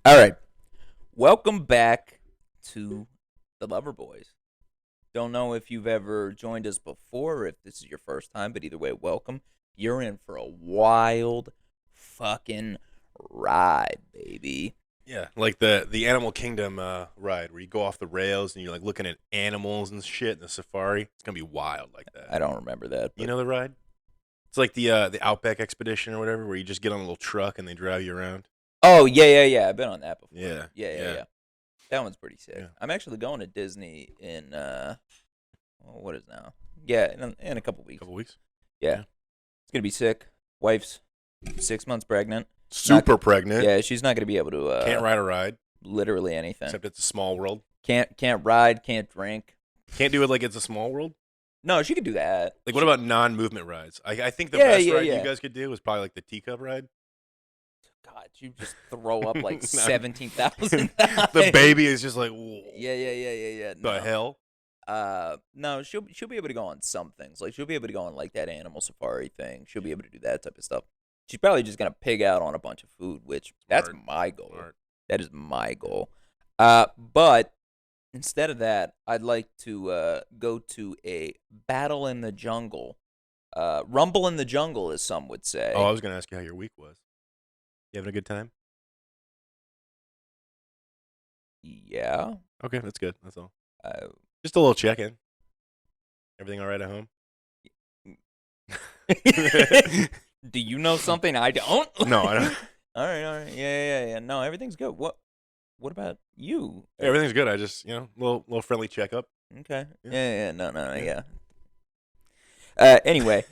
All right. Welcome back to the Lover Boys. Don't know if you've ever joined us before or if this is your first time, but either way, welcome. You're in for a wild fucking ride, baby. Yeah, like the Animal Kingdom ride where you go off the rails and you're like looking at animals and shit in the safari. It's gonna be wild like that. I don't remember that, You but know the ride? It's like the Outback Expedition or whatever, where you just get on a little truck and they drive you around. oh yeah. I've been on that before. Yeah, Yeah. That one's pretty sick. yeah. I'm actually going to Disney in what is now? Yeah, in a couple A weeks. couple weeks. Yeah, Yeah. it's gonna be sick. Wife's 6 months pregnant. Not Super pregnant. Yeah, she's not gonna be able to Can't ride a ride literally anything. except it's a small world. Can't ride, can't drink. Can't do it like it's a small world. No, she could do that. Like what about non-movement rides? I think the Yeah, best yeah, ride yeah. you guys could do is probably like the teacup ride. God, you just throw up like No. 17,000 The baby is just like, whoa, Yeah. the hell. No, she'll be able to go on some things. Like she'll be able to go on like that animal safari thing. She'll be able to do that type of stuff. She's probably just gonna pig out on a bunch of food, which that's Smart. my goal. Smart. That is my goal. But instead of that, I'd like to go to a battle in the jungle. Rumble in the jungle, as some would say. Oh, I was gonna ask you how your week was. You having a good time? Yeah. Okay, that's good. That's all. Uh, Just a little check-in. Everything all right at home? Do you know something I don't? No, I don't. All right. Yeah. No, everything's good. What about you? Everything's good. I just, little friendly checkup. Okay. Yeah. Yeah. No. Yeah. Yeah. Anyway,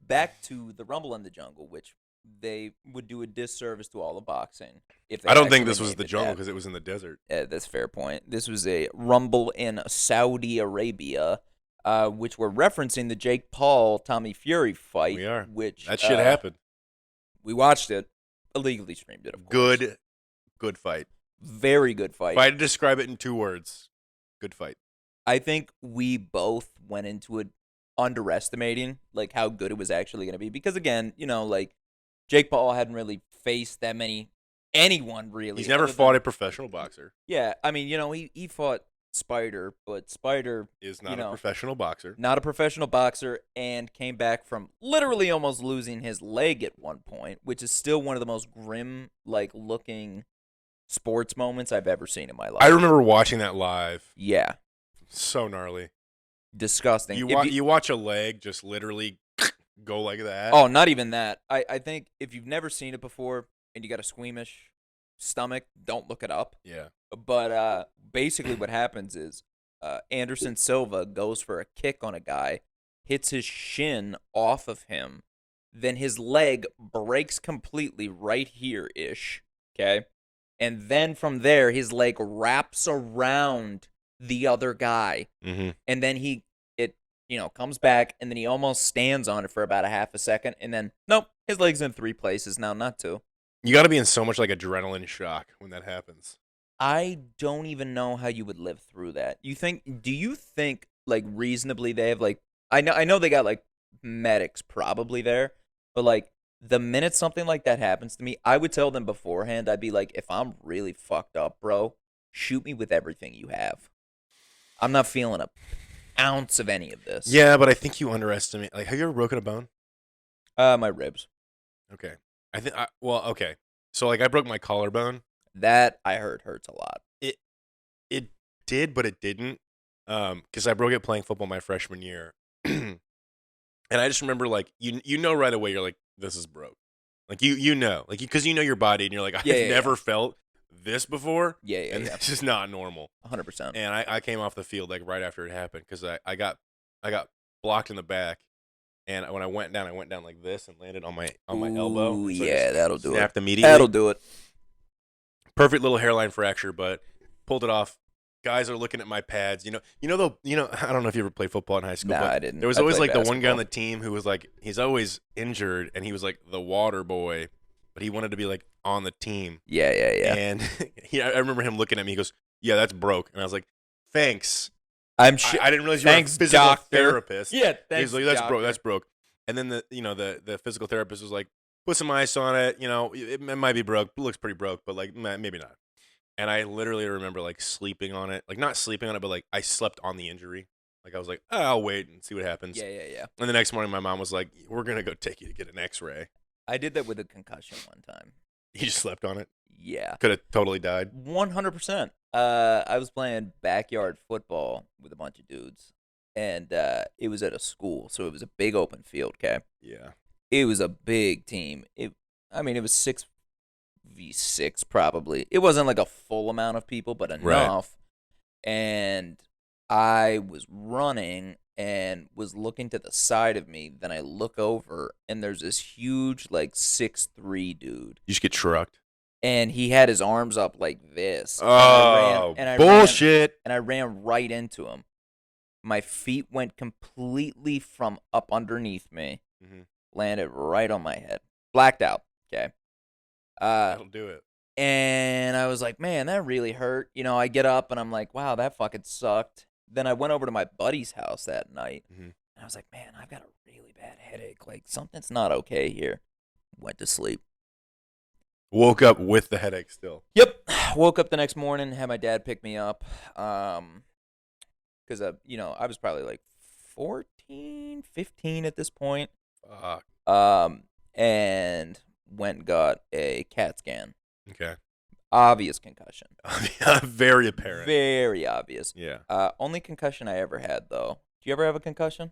back to the Rumble in the Jungle, which they would do a disservice to all the boxing if they I don't think actually this was named the it jungle that. because it was in the desert. That's a fair point. This was a Rumble in Saudi Arabia, which we're referencing the Jake Paul Tommy Fury fight. We are. Which That shit happened. We watched it, illegally streamed it. Of course. Good fight. Very good fight. If I had to describe it in 2 words, good fight. I think we both went into it underestimating like how good it was actually going to be because again, like Jake Paul hadn't really faced that many anyone really. He's never fought a professional boxer. Yeah, I mean, he fought Spider, but Spider Is not a professional boxer. not a professional boxer and came back from literally almost losing his leg at one point, which is still one of the most grim like looking sports moments I've ever seen in my life. I remember watching that live. Yeah, So gnarly. disgusting. You watch a leg just literally go like that. Oh, not even that. I think if you've never seen it before and you got a squeamish stomach, don't look it up. Yeah. But basically what happens is Anderson Silva goes for a kick on a guy, hits his shin off of him, then his leg breaks completely right here-ish, okay? And then from there, his leg wraps around the other guy, Mm-hmm. and then it comes back, and then he almost stands on it for about a half a second, and then, nope, his leg's in 3 places now, not 2. You got to be in so much like adrenaline shock when that happens. I don't even know how you would live through that. Do you think like reasonably they have like I know they got like medics probably there, but like the minute something like that happens to me, I would tell them beforehand. I'd be like, if I'm really fucked up, bro, shoot me with everything you have. I'm not feeling a ounce of any of this. Yeah, but I think you underestimate. Like, have you ever broken a bone? My ribs. Okay. Okay. So like I broke my collarbone. That I heard hurts a lot. It did, but it didn't. Because I broke it playing football my freshman year. And I just remember like you know right away you're like, this is broke. Like you know. Like because you know your body and you're like, I've never felt this before. Yeah. And this is not normal. 100%. And I came off the field like right after it happened because I got blocked in the back. And when I went down like this and landed on my elbow. Ooh, So yeah, that'll do it. snapped immediately. That'll do it. Perfect little hairline fracture, but pulled it off. Guys are looking at my pads. I don't know if you ever played football in high school. Nah, but I didn't. There was I always played like the one guy on basketball. the team who was like he's always injured, and he was like the water boy, but he wanted to be like on the team. Yeah. And I remember him looking at me. He goes, "Yeah, that's broke," and I was like, "Thanks." I'm sure. I didn't realize you were a Thanks, physical doctor. therapist. Yeah, thanks. He's like, "That's doctor. broke. That's broke." And then the physical therapist was like, put some ice on it. It might be broke. It looks pretty broke, but like maybe not. And I literally remember like sleeping on it, like not sleeping on it, but like I slept on the injury. Like I was like, oh, I'll wait and see what happens. Yeah, yeah, yeah. And the next morning, my mom was like, "We're gonna go take you to get an X-ray." I did that with a concussion one time. You just slept on it. Yeah. Could have totally died. 100%. I was playing backyard football with a bunch of dudes, and it was at a school, so it was a big open field. Okay, Yeah. it was a big team. It was 6v6 probably. It wasn't like a full amount of people, but Right. enough. And I was running and was looking to the side of me. Then I look over, and there's this huge, like 6'3" dude. You just get trucked. And he had his arms up like this. Oh, and I bullshit. and I ran right into him. My feet went completely from up underneath me, landed right on my head, blacked out. Okay. That'll do it. And I was like, man, that really hurt. I get up and I'm like, wow, that fucking sucked. Then I went over to my buddy's house that night, and I was like, man, I've got a really bad headache. Like, something's not okay here. Went to sleep. Woke up with the headache still. Yep. Woke up the next morning, had my dad pick me up. Because, I was probably like 14, 15 at this point. Fuck. And went and got a CAT scan. Okay. Obvious concussion. Very apparent. Very obvious. Yeah. Only concussion I ever had, though. Do you ever have a concussion?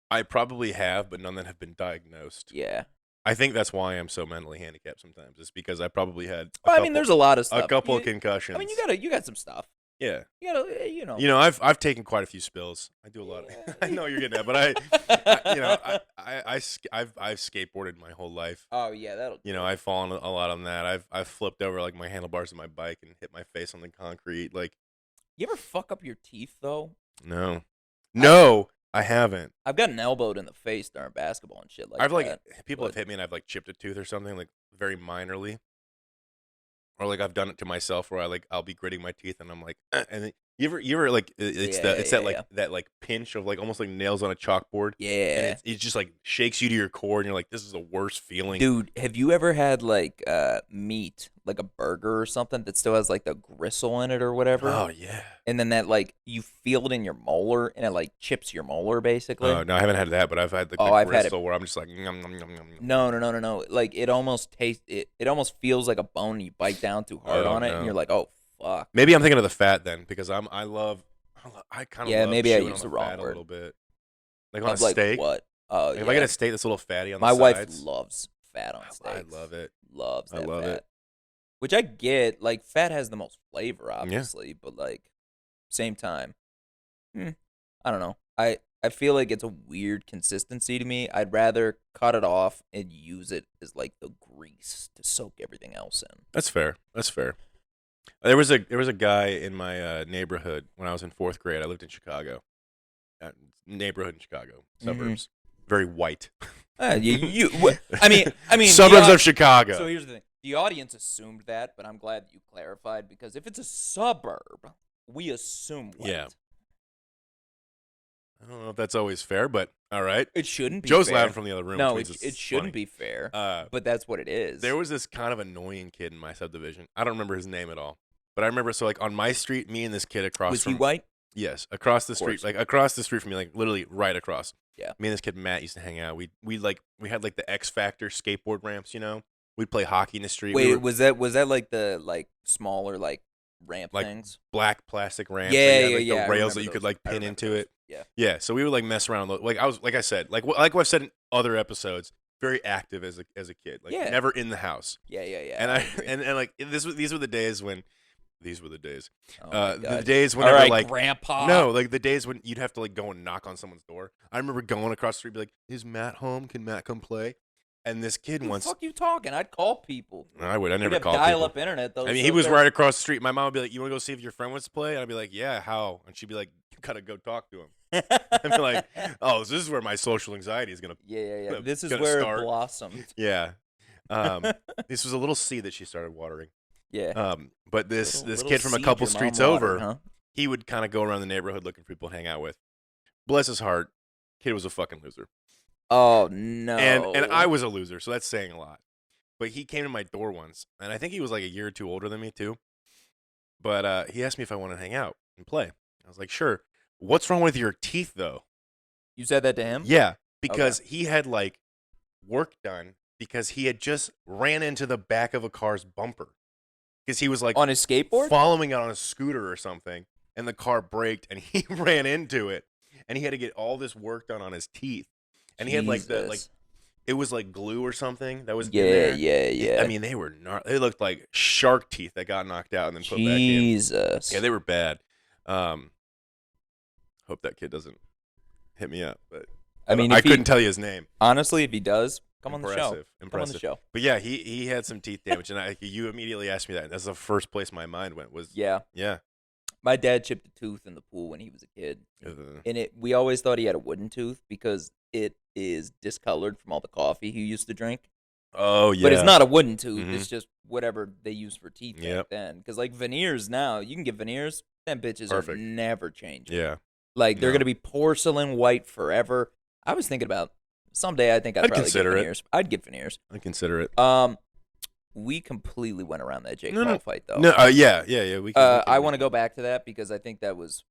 I probably have, but none that have been diagnosed. Yeah. I think that's why I'm so mentally handicapped sometimes. It's because I probably had there's a lot of stuff. a couple of concussions. You got some stuff. Yeah. I've taken quite a few spills. I do a lot. I know you're getting that, but I've skateboarded my whole life. Oh yeah, that'll. I've fallen a lot on that. I've flipped over like my handlebars of my bike and hit my face on the concrete. Like, you ever fuck up your teeth though? No, I haven't. I've gotten elbowed in the face during basketball and shit like I've that. People have hit me and I've like chipped a tooth or something like very minorly. Or like I've done it to myself where I'll be gritting my teeth and I'm like, and then you ever like that pinch of like almost like nails on a chalkboard. Yeah. And it just like shakes you to your core and you're like, this is the worst feeling. Dude, have you ever had like meat, like a burger or something that still has like the gristle in it or whatever? Oh yeah. And then that like you feel it in your molar and it like chips your molar basically. Oh no, I haven't had that, but I've had the I've had gristle where I'm just like nom, nom, nom, nom. No. Like it almost it almost feels like a bone and you bite down too hard on it and you're like, oh fuck. Maybe I'm thinking of the fat then because I kind of love maybe I chewing used on the wrong fat word a little bit. Like on a steak. What? If I get a steak that's a little fatty on my the wife sides. loves fat on steaks. I love it. Loves that I love fat. it. Which I get. Like fat has the most flavor, obviously, but like same time, I don't know. I feel like it's a weird consistency to me. I'd rather cut it off and use it as like the grease to soak everything else in. That's fair. There was a guy in my neighborhood when I was in 4th grade. I lived in Chicago, neighborhood in Chicago, suburbs, very white. I mean, suburbs of Chicago. So here's the thing: the audience assumed that, but I'm glad that you clarified because if it's a suburb, we assume white. Yeah. I don't know if that's always fair, but all right. It shouldn't be. Joe's fair. laughing from the other room. No, it shouldn't be fair. But that's what it is. There was this kind of annoying kid in my subdivision. I don't remember his name at all, but I remember like on my street, me and this kid across. Was from, he white? Yes, across the street, like across the street from me, like literally right across. Yeah. Me and this kid Matt used to hang out. We had like the X Factor skateboard ramps. We'd play hockey in the street. Wait, was that like the smaller like ramp like things? Black plastic ramps. Yeah, The rails that you could like pin into it. Yeah. So we would like mess around. Like I said, like what I've said in other episodes, very active as a kid. Like never in the house. Yeah. And and like these were the days when. These were the days. Oh the days whenever, all right, like, Grandpa. No, like the days when you'd have to like go and knock on someone's door. I remember going across the street, be like, "Is Matt home? Can Matt come play?" And this kid once. The fuck you talking? I'd call people. I would. I never called dial people. Up internet though. I mean, he was right across the street. My mom would be like, "You want to go see if your friend wants to play?" And I'd be like, "Yeah, how?" And she'd be like, "You gotta go talk to him." I'd be like, "Oh, so this is where my social anxiety is gonna." Yeah. This is where start. It blossomed. Yeah. This was a little seed that she started watering. Yeah. But this kid from a couple streets over, he would kind of go around the neighborhood looking for people to hang out with. Bless his heart, kid was a fucking loser. Oh And I no. was a loser, so that's saying a lot. But he came to my door once, and I think he was like a year or two older than me too. But he asked me if I wanted to hang out and play. I was like, sure. What's wrong with your teeth, though? You said that to him? Yeah, Okay. because he had like work done because he had just ran into the back of a car's bumper because he was like On his skateboard? following it on a scooter or something, and the car braked and he ran into it, and he had to get all this work done on his teeth, and he had like the like Jesus. it was like glue or something that was in Yeah, there. yeah, I yeah. mean, they were they looked like shark teeth that got knocked out and then put back in. Yeah, Jesus. they were bad. Um, hope that kid doesn't hit me up, but I mean, I if he couldn't tell you his name. honestly, if he does, come on the show. Impressive, Come on the impressive. show. But yeah, he had some teeth damage, and you immediately asked me that. That's the first place my mind went was Yeah. yeah. My dad chipped a tooth in the pool when he was a kid. And we always thought he had a wooden tooth because it is discolored from all the coffee he used to drink. Oh yeah, But it's not a wooden tooth. Mhm. It's just whatever they used for teeth back Yep. then. Because like veneers now, you can get veneers. Them bitches are Perfect. never changing. Yeah, Like they're No. gonna be porcelain white forever. I was thinking about someday. I think I'd I'd probably consider get it. veneers. I'd get veneers. I consider it. We completely went around that Jake No, Paul no, fight though. no. Yeah. I want to go back to that because I think that was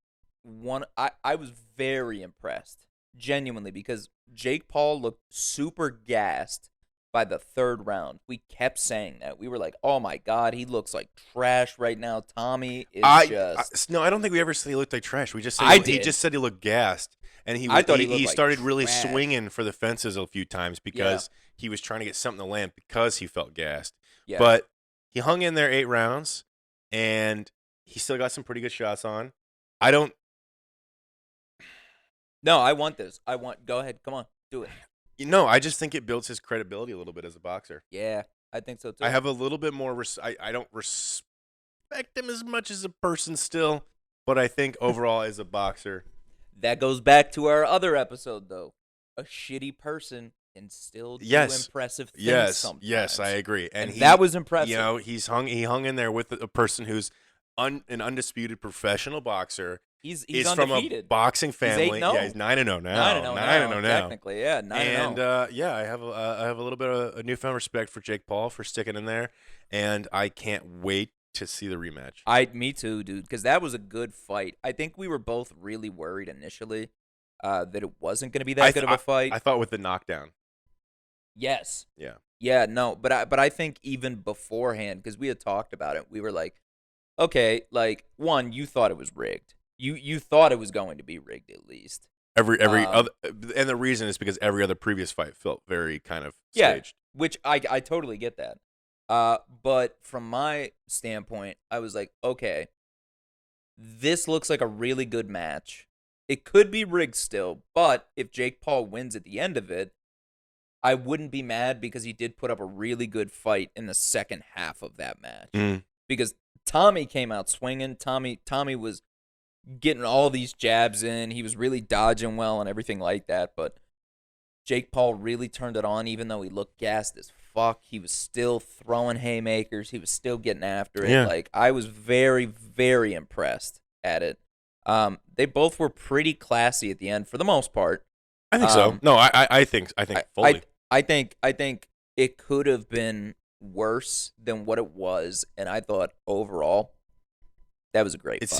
one. I was very impressed, genuinely, because Jake Paul looked super gassed by the third round. We kept saying that. We were like, "Oh my god, he looks like trash right now." Tommy is just. No, I don't think we ever said he looked like trash. We just said I he did. just said he looked gassed, and I thought he looked he like started really trash. swinging for the fences a few times because he was trying to get something to land because he felt gassed. Yeah. But he hung in there 8 rounds, and he still got some pretty good shots on. I don't. No, I want this. I want. Go ahead. Come on, do it. I just think it builds his credibility a little bit as a boxer. Yeah, I think so too. I have a little bit more. I don't respect him as much as a person still, but I think overall as a boxer, That goes back to our other episode, though. A shitty person can still do impressive things sometimes. yes, I agree. And that was impressive. He hung in there with a person who's an undisputed professional boxer. He's From undefeated. a boxing family. He's 8-0. Yeah, he's 9-0 now. 9-0 9-0 now. technically, yeah, 9-0. And I have a little bit of a newfound respect for Jake Paul for sticking in there, and I can't wait to see the rematch. Me too, dude, because that was a good fight. I think we were both really worried initially that it wasn't going to be that good of a fight. I thought with the knockdown. Yes. Yeah. Yeah, no, but I think even beforehand, because we had talked about it, we were like, okay, like one, you thought it was rigged. You thought it was going to be rigged at least. Every other, and the reason is because every other previous fight felt very kind of Yeah, staged. which I totally get that. But from my standpoint, I was like, okay, this looks like a really good match. It could be rigged still, but if Jake Paul wins at the end of it, I wouldn't be mad because he did put up a really good fight in the second half of that match. Mm. Because Tommy came out swinging. Tommy was getting all these jabs in. He was really dodging well and everything like that. But Jake Paul really turned it on, even though he looked gassed as fuck. He was still throwing haymakers. He was still getting after it. Yeah. Like, I was very, very impressed at it. They both were pretty classy at the end for the most part. I think so. No, I think fully. I think it could have been worse than what it was, and I thought overall that was a great It fight.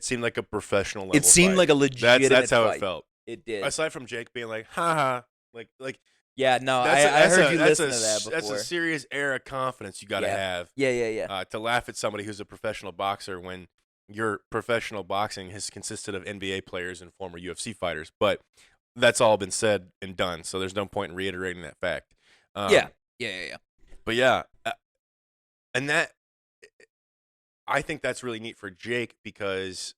seemed like a professional level. It seemed fight. like a legitimate That's how fight. it felt. It did. Aside from Jake being like, haha, like Yeah, no, I heard you listen to that before. That's a serious air of confidence you got to have. Yeah. To laugh at somebody who's a professional boxer when your professional boxing has consisted of NBA players and former UFC fighters. But that's all been said and done, so there's no point in reiterating that fact. Yeah. But yeah, and that I think that's really neat for Jake because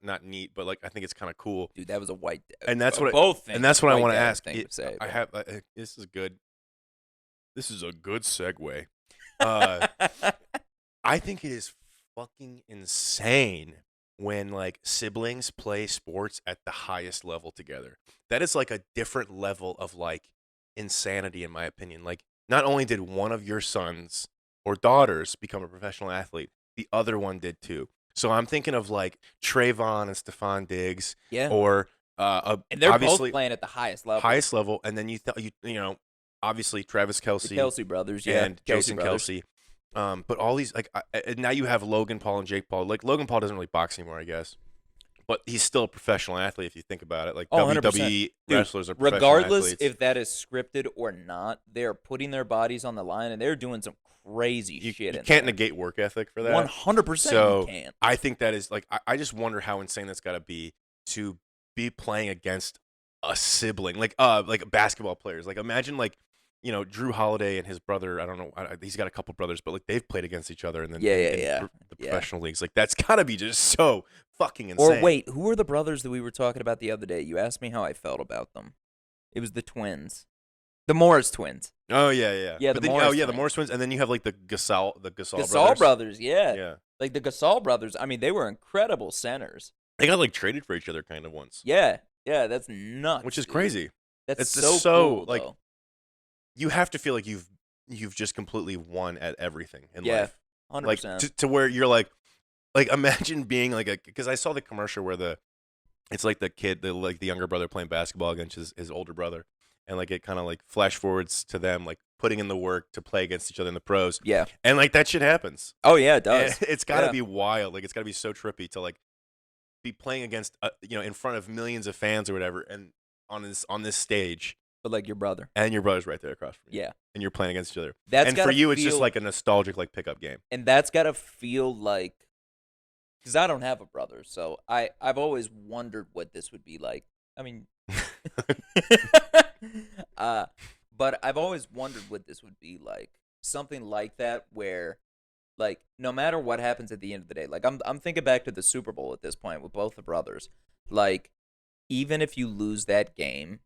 not neat, but like I think it's kind of cool. Dude, that was a white. And that's what both things. And that's what I want to dad ask. thing to say, I but- have this is good. This is a good segue. I think it is fucking insane when like siblings play sports at the highest level together. That is like a different level of like insanity in my opinion. Like not only did one of your sons or daughters become a professional athlete, the other one did too. So I'm thinking of like Trayvon and Stephon Diggs Yeah. or And they're both Obviously, playing at the highest level. highest level, and then you know, obviously Travis The Kelsey Kelsey brothers, yeah. and Kelsey Jason brothers. Kelsey. But all these and now you have Logan Paul and Jake Paul. Like Logan Paul doesn't really box anymore, I guess, but he's still a professional athlete if you think about it. Like Oh, 100%. WWE Dude, wrestlers are professional regardless athletes. if that is scripted or not, they're putting their bodies on the line and they're doing some crazy you shit. can't negate work ethic for that. 100%. So you can't. I think that is like I just wonder how insane that's got to be to be playing against a sibling, like basketball players. Like imagine like Drew Holiday and his brother. I don't know. He's got a couple brothers, but like they've played against each other, and then Yeah. the professional leagues. Like that's got to be just so fucking insane. Or wait, who are the brothers that we were talking about the other day? You asked me how I felt about them. It was the twins, the Morris twins. Oh yeah. Yeah, But the then, Morris the twins. Morris twins, and then you have like the Gasol Gasol brothers, yeah. Yeah, Like the Gasol brothers. I mean, they were incredible centers. they got like traded for each other kind of once. Yeah, that's nuts. Which is dude. crazy. That's It's so just so, cool, like, though. You have to feel like you've just completely won at everything in Yeah, life. 100%. Like to where you're like imagine being like because I saw the commercial where it's like the kid, the younger brother playing basketball against his older brother, and like it kind of like flash forwards to them like putting in the work to play against each other in the pros. Yeah. And like that shit happens. Oh yeah, it does. And it's got to Yeah. be wild. Like it's got to be so trippy to like be playing against in front of millions of fans or whatever, and on this stage, But like your brother. and your brother's right there across from you. Yeah. And you're playing against each other. That's And for gotta you, it's just feel- like a nostalgic like pickup game. And that's got to feel like, because I don't have a brother, so I've always wondered what this would be like. I mean, but I've always wondered what this would be like. Something like that, where, like, no matter what happens at the end of the day, like I'm thinking back to the Super Bowl at this point with both the brothers. Like, even if you lose that game,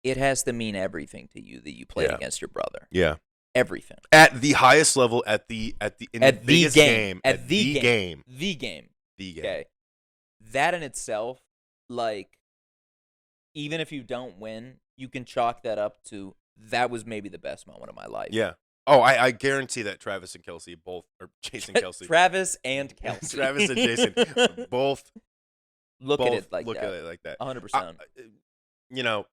it has to mean everything to you that you played Yeah. against your brother. Yeah. Everything. At the highest level, in At the the biggest game. at the game. The game. The game. Okay. That in itself, like, even if you don't win, you can chalk that up to that was maybe the best moment of my life. Yeah. Oh, I guarantee that Travis and Kelsey both, or Jason Kelsey. Travis and Kelsey. Travis and Jason both look both at it like look that. at it like that. 100%.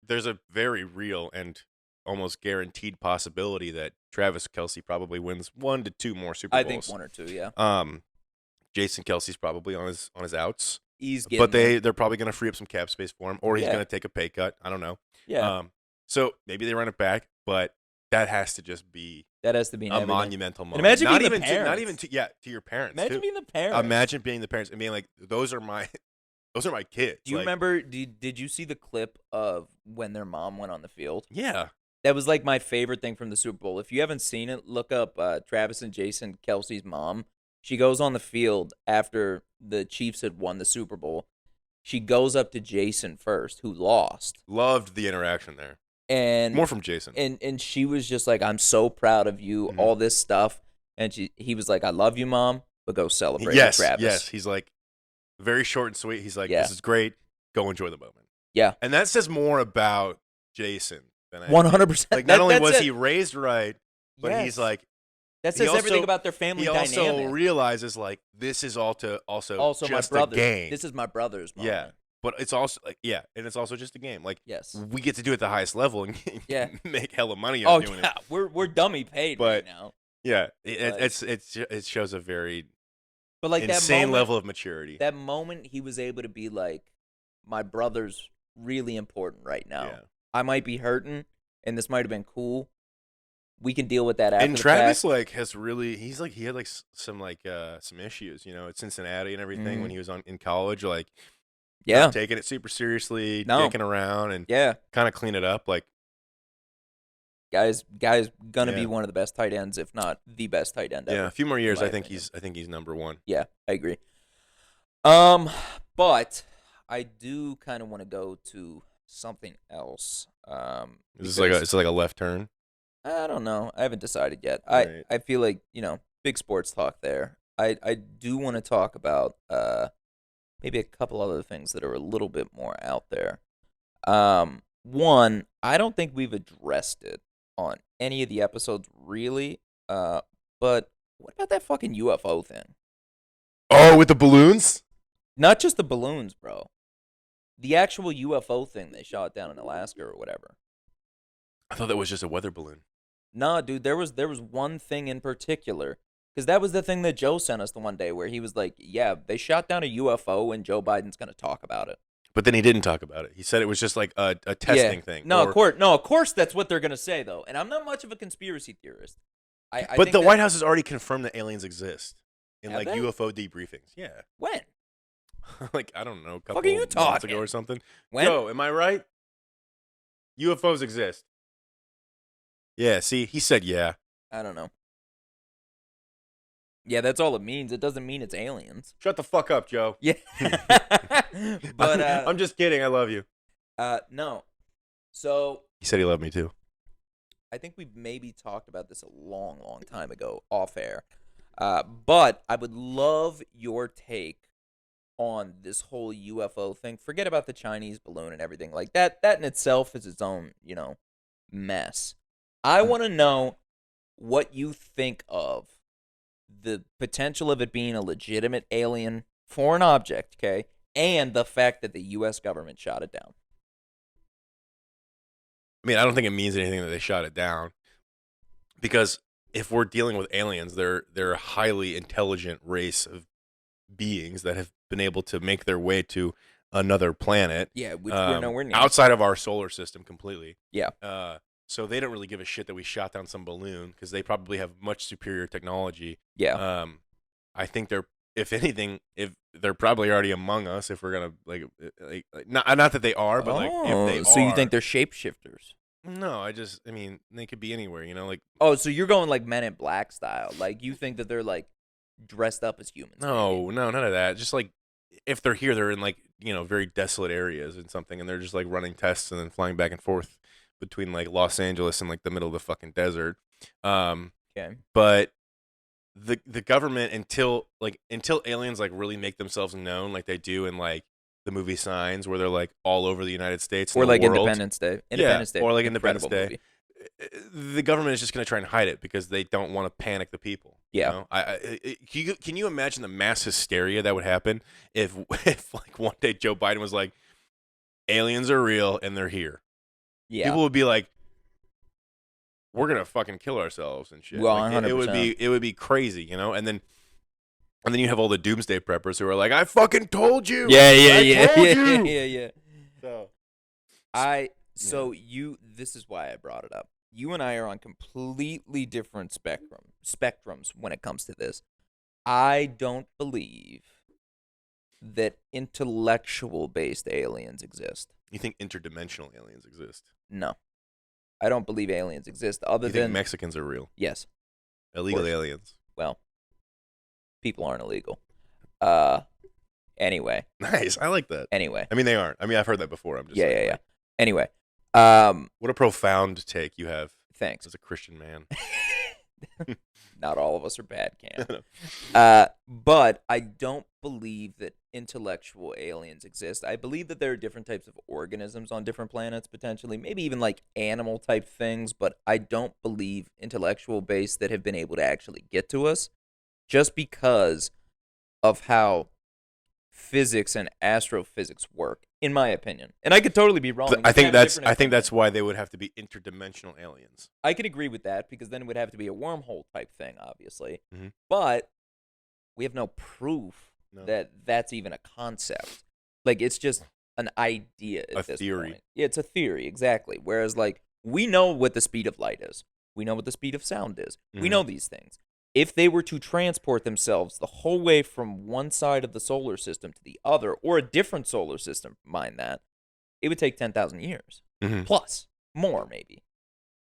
There's a very real and almost guaranteed possibility that Travis Kelsey probably wins 1 to 2 more Super I Bowls. think 1 or 2, yeah. Jason Kelsey's probably on his outs, He's getting but there. they're probably going to free up some cap space for him, or he's Yeah. going to take a pay cut. I don't know. Yeah. So maybe they run it back, but that has to just be that has to be a everything. monumental moment. imagine not being the even to, not parents. even to your parents. Imagine too. being the parents. Imagine being the parents and being like, those are my kids. Do you Like, remember? Did you see the clip of when their mom went on the field? Yeah. That was like my favorite thing from the Super Bowl. If you haven't seen it, look up Travis and Jason Kelsey's mom. She goes on the field after the Chiefs had won the Super Bowl. She goes up to Jason first, who lost, Loved the interaction there. and More from Jason. and she was just like, "I'm so proud of you," Mhm. all this stuff, and he was like, "I love you, Mom, but go celebrate Yes, with Travis." yes. He's like very short and sweet. He's like, Yeah. this is great. Go enjoy the moment. Yeah. And that says more about Jason than I 100%. Like not only That's was it. he raised right, but Yes. he's like that he says also- everything about their family he dynamic. also realizes like this is also also just my a brother. game. This is my brother's moment. Yeah. But it's also like and it's also just a game. Like Yes. we get to do it at the highest level and Yeah. make hella money Oh on doing yeah, it. we're dummy paid right But- now. Yeah, Like- it shows a very But like that insane moment, level of maturity. that moment he was able to be like, my brother's really important right now. Yeah. I might be hurting, and this might have been cool. We can deal with that after And the Travis fact. like has really he had like some some issues, at Cincinnati and everything when he was in college, like Yeah, not taking it super seriously, No. dicking around and yeah. kind of clean it up. Like Guy's gonna be Yeah. one of the best tight ends, if not the best tight end ever. a few more years, my I think opinion. he's number one. Yeah, I agree. But I do kind of want to go to something else. Is this because- it's like a left turn? I don't know. I haven't decided yet. Right. I feel like, big sports talk there. I do want to talk about maybe a couple other things that are a little bit more out there. One, I don't think we've addressed it on any of the episodes really. But what about that fucking UFO thing? Oh, with the balloons? Not just the balloons, bro. The actual UFO thing they shot down in Alaska or whatever. I thought that was just a weather balloon. Nah, dude, there was one thing in particular. Because that was the thing that Joe sent us the one day where he was like, yeah, they shot down a UFO and Joe Biden's going to talk about it. But then he didn't talk about it. He said it was just like a Yeah. testing thing. No, of course that's what they're going to say, though. And I'm not much of a conspiracy theorist. I But think the that, White House has already confirmed that aliens exist in have like they? UFO debriefings. Yeah. When? Like, I don't know, a Fuck couple are you months talking? ago or something. When? Joe, am I right? UFOs exist. Yeah, see, he said yeah. I don't know. Yeah, that's all it means. It doesn't mean it's aliens. Shut the fuck up, Joe. Yeah. But I'm just kidding. I love you. no. So He said he loved me too. I think we maybe talked about this a long, long time ago off air. But I would love your take on this whole UFO thing. Forget about the Chinese balloon and everything like that. That in itself is its own, mess. I want to know what you think of the potential of it being a legitimate alien foreign object, okay? And the fact that the US government shot it down. I mean, I don't think it means anything that they shot it down, because if we're dealing with aliens, they're a highly intelligent race of beings that have been able to make their way to another planet. Yeah, which we're nowhere near. Outside of our solar system completely. Yeah. So they don't really give a shit that we shot down some balloon, because they probably have much superior technology. Yeah. I think they're, if anything, if they're probably already among us, if we're gonna like not that they are, but like if they so you are. think they're shapeshifters? No, I mean, they could be anywhere, like. Oh, so you're going like Men in Black style. Like you think that they're like dressed up as humans. No, maybe. no, none of that. Just like, if they're here, they're in like, very desolate areas and something, and they're just like running tests and then flying back and forth between like Los Angeles and like the middle of the fucking desert. Okay. But the government, until aliens like really make themselves known like they do in like the movie Signs, where they're like all over the United States Or and like the world. Independence Day. Independence Day. Or like Independence Incredible Day. movie. The government is just going to try and hide it because they don't want to panic the people. Yeah. Can you imagine the mass hysteria that would happen if if like one day Joe Biden was like, aliens are real and they're here? Yeah. People would be like, we're gonna fucking kill ourselves and shit. Well, Like, it would 100%. be crazy, and then you have all the doomsday preppers who are like, I fucking told you. Yeah. I told you. Yeah. So, So this is why I brought it up. You and I are on completely different spectrums when it comes to this. I don't believe that intellectual based aliens exist. you think interdimensional aliens exist? No. I don't believe aliens exist other You than think Mexicans are real? yes. Illegal course. aliens. Well, people aren't illegal. Anyway. Nice. I like that. Anyway. I mean, they aren't. I mean, I've heard that before. I'm just Yeah. like, Anyway. What a profound take you have Thanks. as a Christian man. Not all of us are bad, Cam. But I don't believe that intellectual aliens exist. I believe that there are different types of organisms on different planets, potentially, maybe even like animal type things, but I don't believe intellectual based that have been able to actually get to us just because of how physics and astrophysics work, in my opinion. And I could totally be wrong. I You think have that's different opinions. that's why they would have to be interdimensional aliens. I could agree with that because then it would have to be a wormhole type thing, obviously. Mhm. But we have no proof No. that that's even a concept. Like it's just an idea at A this theory. point. Yeah, it's a theory, exactly. Whereas like we know what the speed of light is. We know what the speed of sound is. We Mhm. know these things. If they were to transport themselves the whole way from one side of the solar system to the other, or a different solar system, mind that, it would take 10,000 years. Mhm. Plus, more maybe.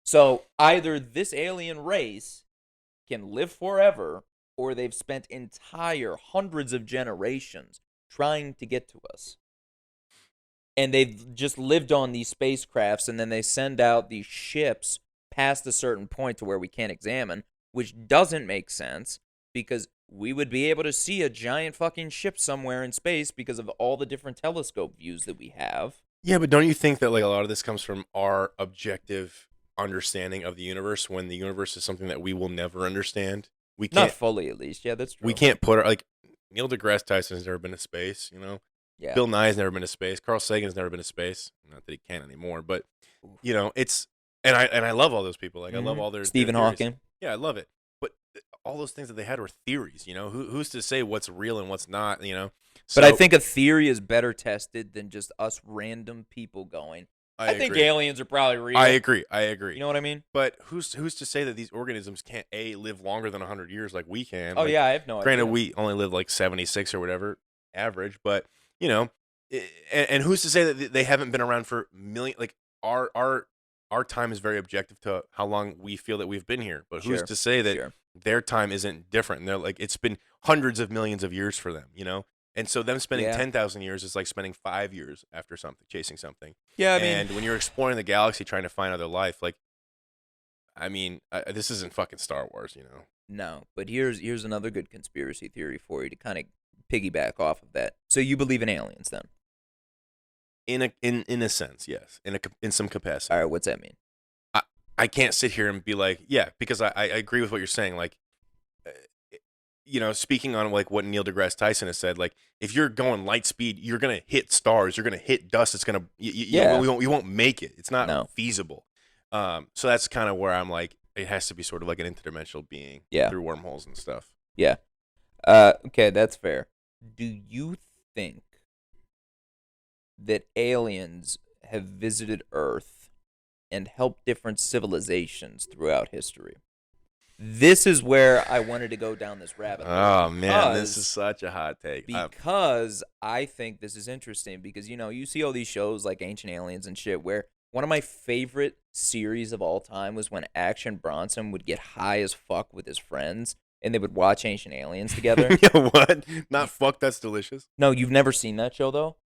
So either this alien race can live forever, or they've spent entire hundreds of generations trying to get to us. And they've just lived on these spacecrafts, and then they send out these ships past a certain point to where we can't examine, which doesn't make sense because we would be able to see a giant fucking ship somewhere in space because of all the different telescope views that we have. Yeah, but don't you think that like a lot of this comes from our objective understanding of the universe, when the universe is something that we will never understand? We Not can't fully, at least. Yeah, that's true. we can't put our, like, Neil deGrasse Tyson has never been to space, Yeah. Bill Nye's never been to space. Carl Sagan's never been to space. Not that he can anymore, but Oof. it's and I love all those people. Like I love all their Stephen theories. Hawking. Yeah, I love it. But all those things that they had were theories. Who's to say what's real and what's not? But I So think a theory is better tested than just us random people going, I I think agree. aliens are probably real. I agree. You know what I mean? But who's to say that these organisms can't live longer than 100 years like we can? Oh, Like, yeah, I have no granted, idea. we only live like 76 or whatever average, but you know, and who's to say that they haven't been around for million? Like our time is very objective to how long we feel that we've been here. But who's Sure. to say that Sure. their time isn't different? And they're like, it's been hundreds of millions of years for them, And so them spending Yeah. 10,000 years is like spending 5 years after something, chasing something. Yeah, I And mean, when you're exploring the galaxy trying to find other life, like, this isn't fucking Star Wars, no. But here's another good conspiracy theory for you to kind of piggyback off of that. So you believe in aliens then? In a sense, yes, in some capacity. All right, what's that mean? I can't sit here and be like, yeah, because I agree with what you're saying. Like, speaking on like what Neil deGrasse Tyson has said, like if you're going light speed, you're gonna hit stars, you're gonna hit dust. It's gonna Yeah. you won't make it. It's not No. feasible. So that's kind of where I'm like, it has to be sort of like an interdimensional being Yeah. through wormholes and stuff. Yeah. Okay, that's fair. Do you think that aliens have visited Earth and helped different civilizations throughout history? This is where I wanted to go down this rabbit hole. Oh man, this is such a hot take. Because I think this is interesting because you see all these shows like Ancient Aliens and shit where one of my favorite series of all time was when Action Bronson would get high as fuck with his friends and they would watch Ancient Aliens together. Yeah, what? Not fuck, that's delicious. No, you've never seen that show though?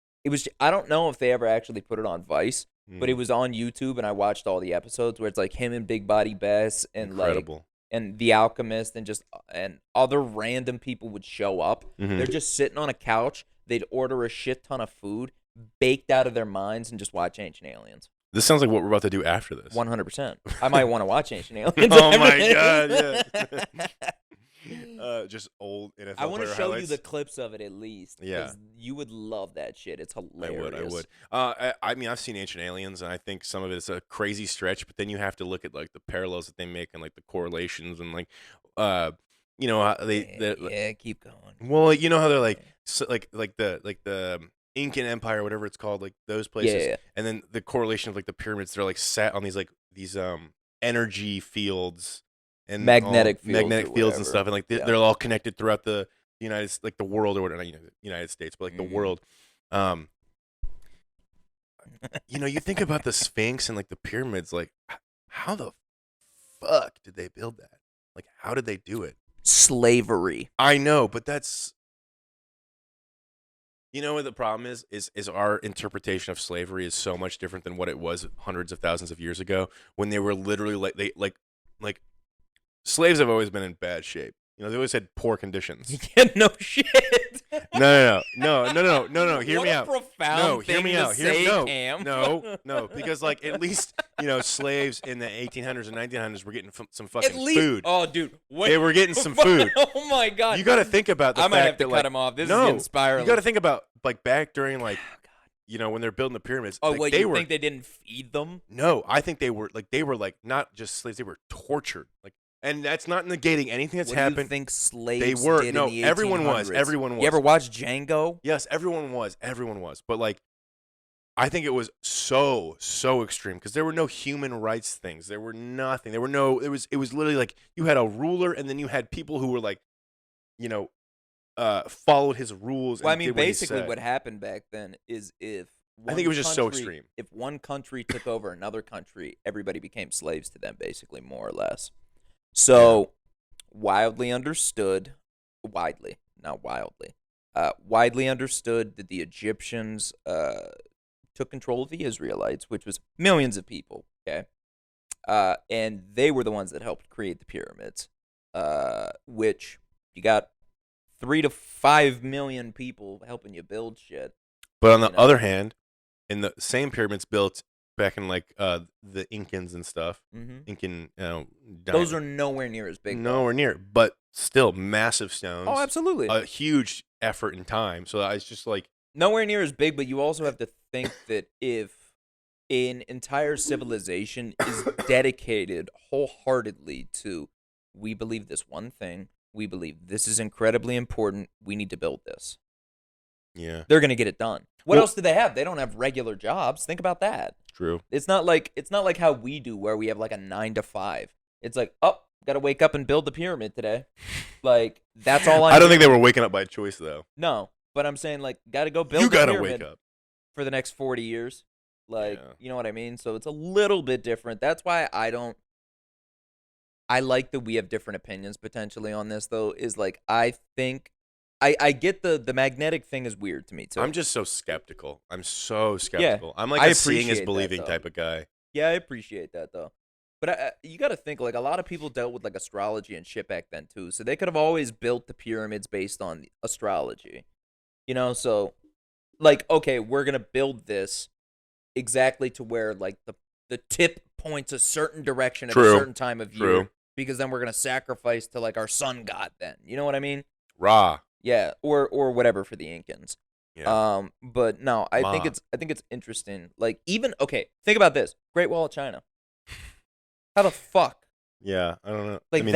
I don't know if they ever actually put it on Vice, but it was on YouTube and I watched all the episodes where it's like him and Big Body Bess and Incredible. and The Alchemist and other random people would show up. Mhm. They're just sitting on a couch. They'd order a shit ton of food, baked out of their minds, and just watch Ancient Aliens. This sounds like what we're about to do after this. 100%. I might want to watch Ancient Aliens. Oh my god, yeah. Just old NFL I want to player show highlights. you the clips of it at least. Yeah. 'Cause you would love that shit. It's I hilarious. would. I've seen Ancient Aliens, and I think some of it is a crazy stretch. But then you have to look at like the parallels that they make and like the correlations and like, how Yeah, keep going. well, you know how they're like, so, like the Incan Empire, whatever it's called, like those places, Yeah. and then the correlation of like the pyramids. They're like sat on these energy fields and Magnetic fields or and whatever. stuff, and like Yeah. they're all connected throughout the like the world or whatever, not United States, but like the world. You think about the Sphinx and like the pyramids, like how the fuck did they build that? Like how did they do it? Slavery. I know, but that's what the problem is our interpretation of slavery is so much different than what it was hundreds of thousands of years ago when they were literally like slaves have always been in bad shape. They always had poor conditions. Yeah, no shit. No. Hear What me a out. profound No, hear thing me to out. say, no, Cam. no, because like at least slaves in the 1800s and 1900s were getting some fucking At least, food. oh, dude, wait. They were getting some food. Oh my god, You got to think about the I fact might have to that cut like him off. This no, is getting spiraling. you got to think about like back during like when they're building the pyramids. Oh like, wait, you think they didn't feed them? No, I think they were like not just slaves; they were tortured. Like, and that's not negating anything that's What do happened. you think slaves They were did no. in the Everyone 1800s? was. Everyone was. You ever watch Django? Yes, everyone was. Everyone was. But like, I think it was so extreme because there were no human rights things. There were nothing. There were no. It was literally like you had a ruler, and then you had people who were like, followed his rules. Well, I and mean, did what he basically, said. what happened back then is if I think it was just so extreme. If one country took over another country, everybody became slaves to them, basically, more or less. So, widely understood that the Egyptians took control of the Israelites, which was millions of people, okay? And they were the ones that helped create the pyramids, which you got 3 to 5 million people helping you build shit. But on the other hand, in the same pyramids built back in like the Incans and stuff, Incan, those are nowhere near as big. Nowhere near, but still massive stones. Oh, absolutely. A huge effort and time. So it's just like Nowhere near as big, but you also have to think that if an entire civilization is dedicated wholeheartedly to, we believe this one thing, we believe this is incredibly important, we need to build this. Yeah. They're going to get it done. What Well- else do they have? They don't have regular jobs. Think about that. True. It's not like how we do where we have like a 9 to 5. It's like, oh, got to wake up and build the pyramid today. Like that's all I don't think they were waking up by choice though. No, but I'm saying like got to go build You the gotta pyramid wake up. for the next 40 years. Like, Yeah. you know what I mean? So it's a little bit different. That's why I like that we have different opinions potentially on this though, is like I think I get the magnetic thing is weird to me too. I'm just so skeptical. I'm so skeptical. I'm like I a seeing is appreciate that, believing though. type of guy. Yeah, I appreciate that though. But you got to think like a lot of people dealt with like astrology and shit back then too. So they could have always built the pyramids based on astrology. You know, so like okay, we're going to build this exactly to where like the tip points a certain direction at True. a certain time of True. year because then we're going to sacrifice to like our sun god then. You know what I mean? Ra. Yeah, or whatever for the Incans. Yeah. But no, I think it's interesting. Like even okay, think about this: Great Wall of China. How the fuck? Yeah. I don't know. Like I mean,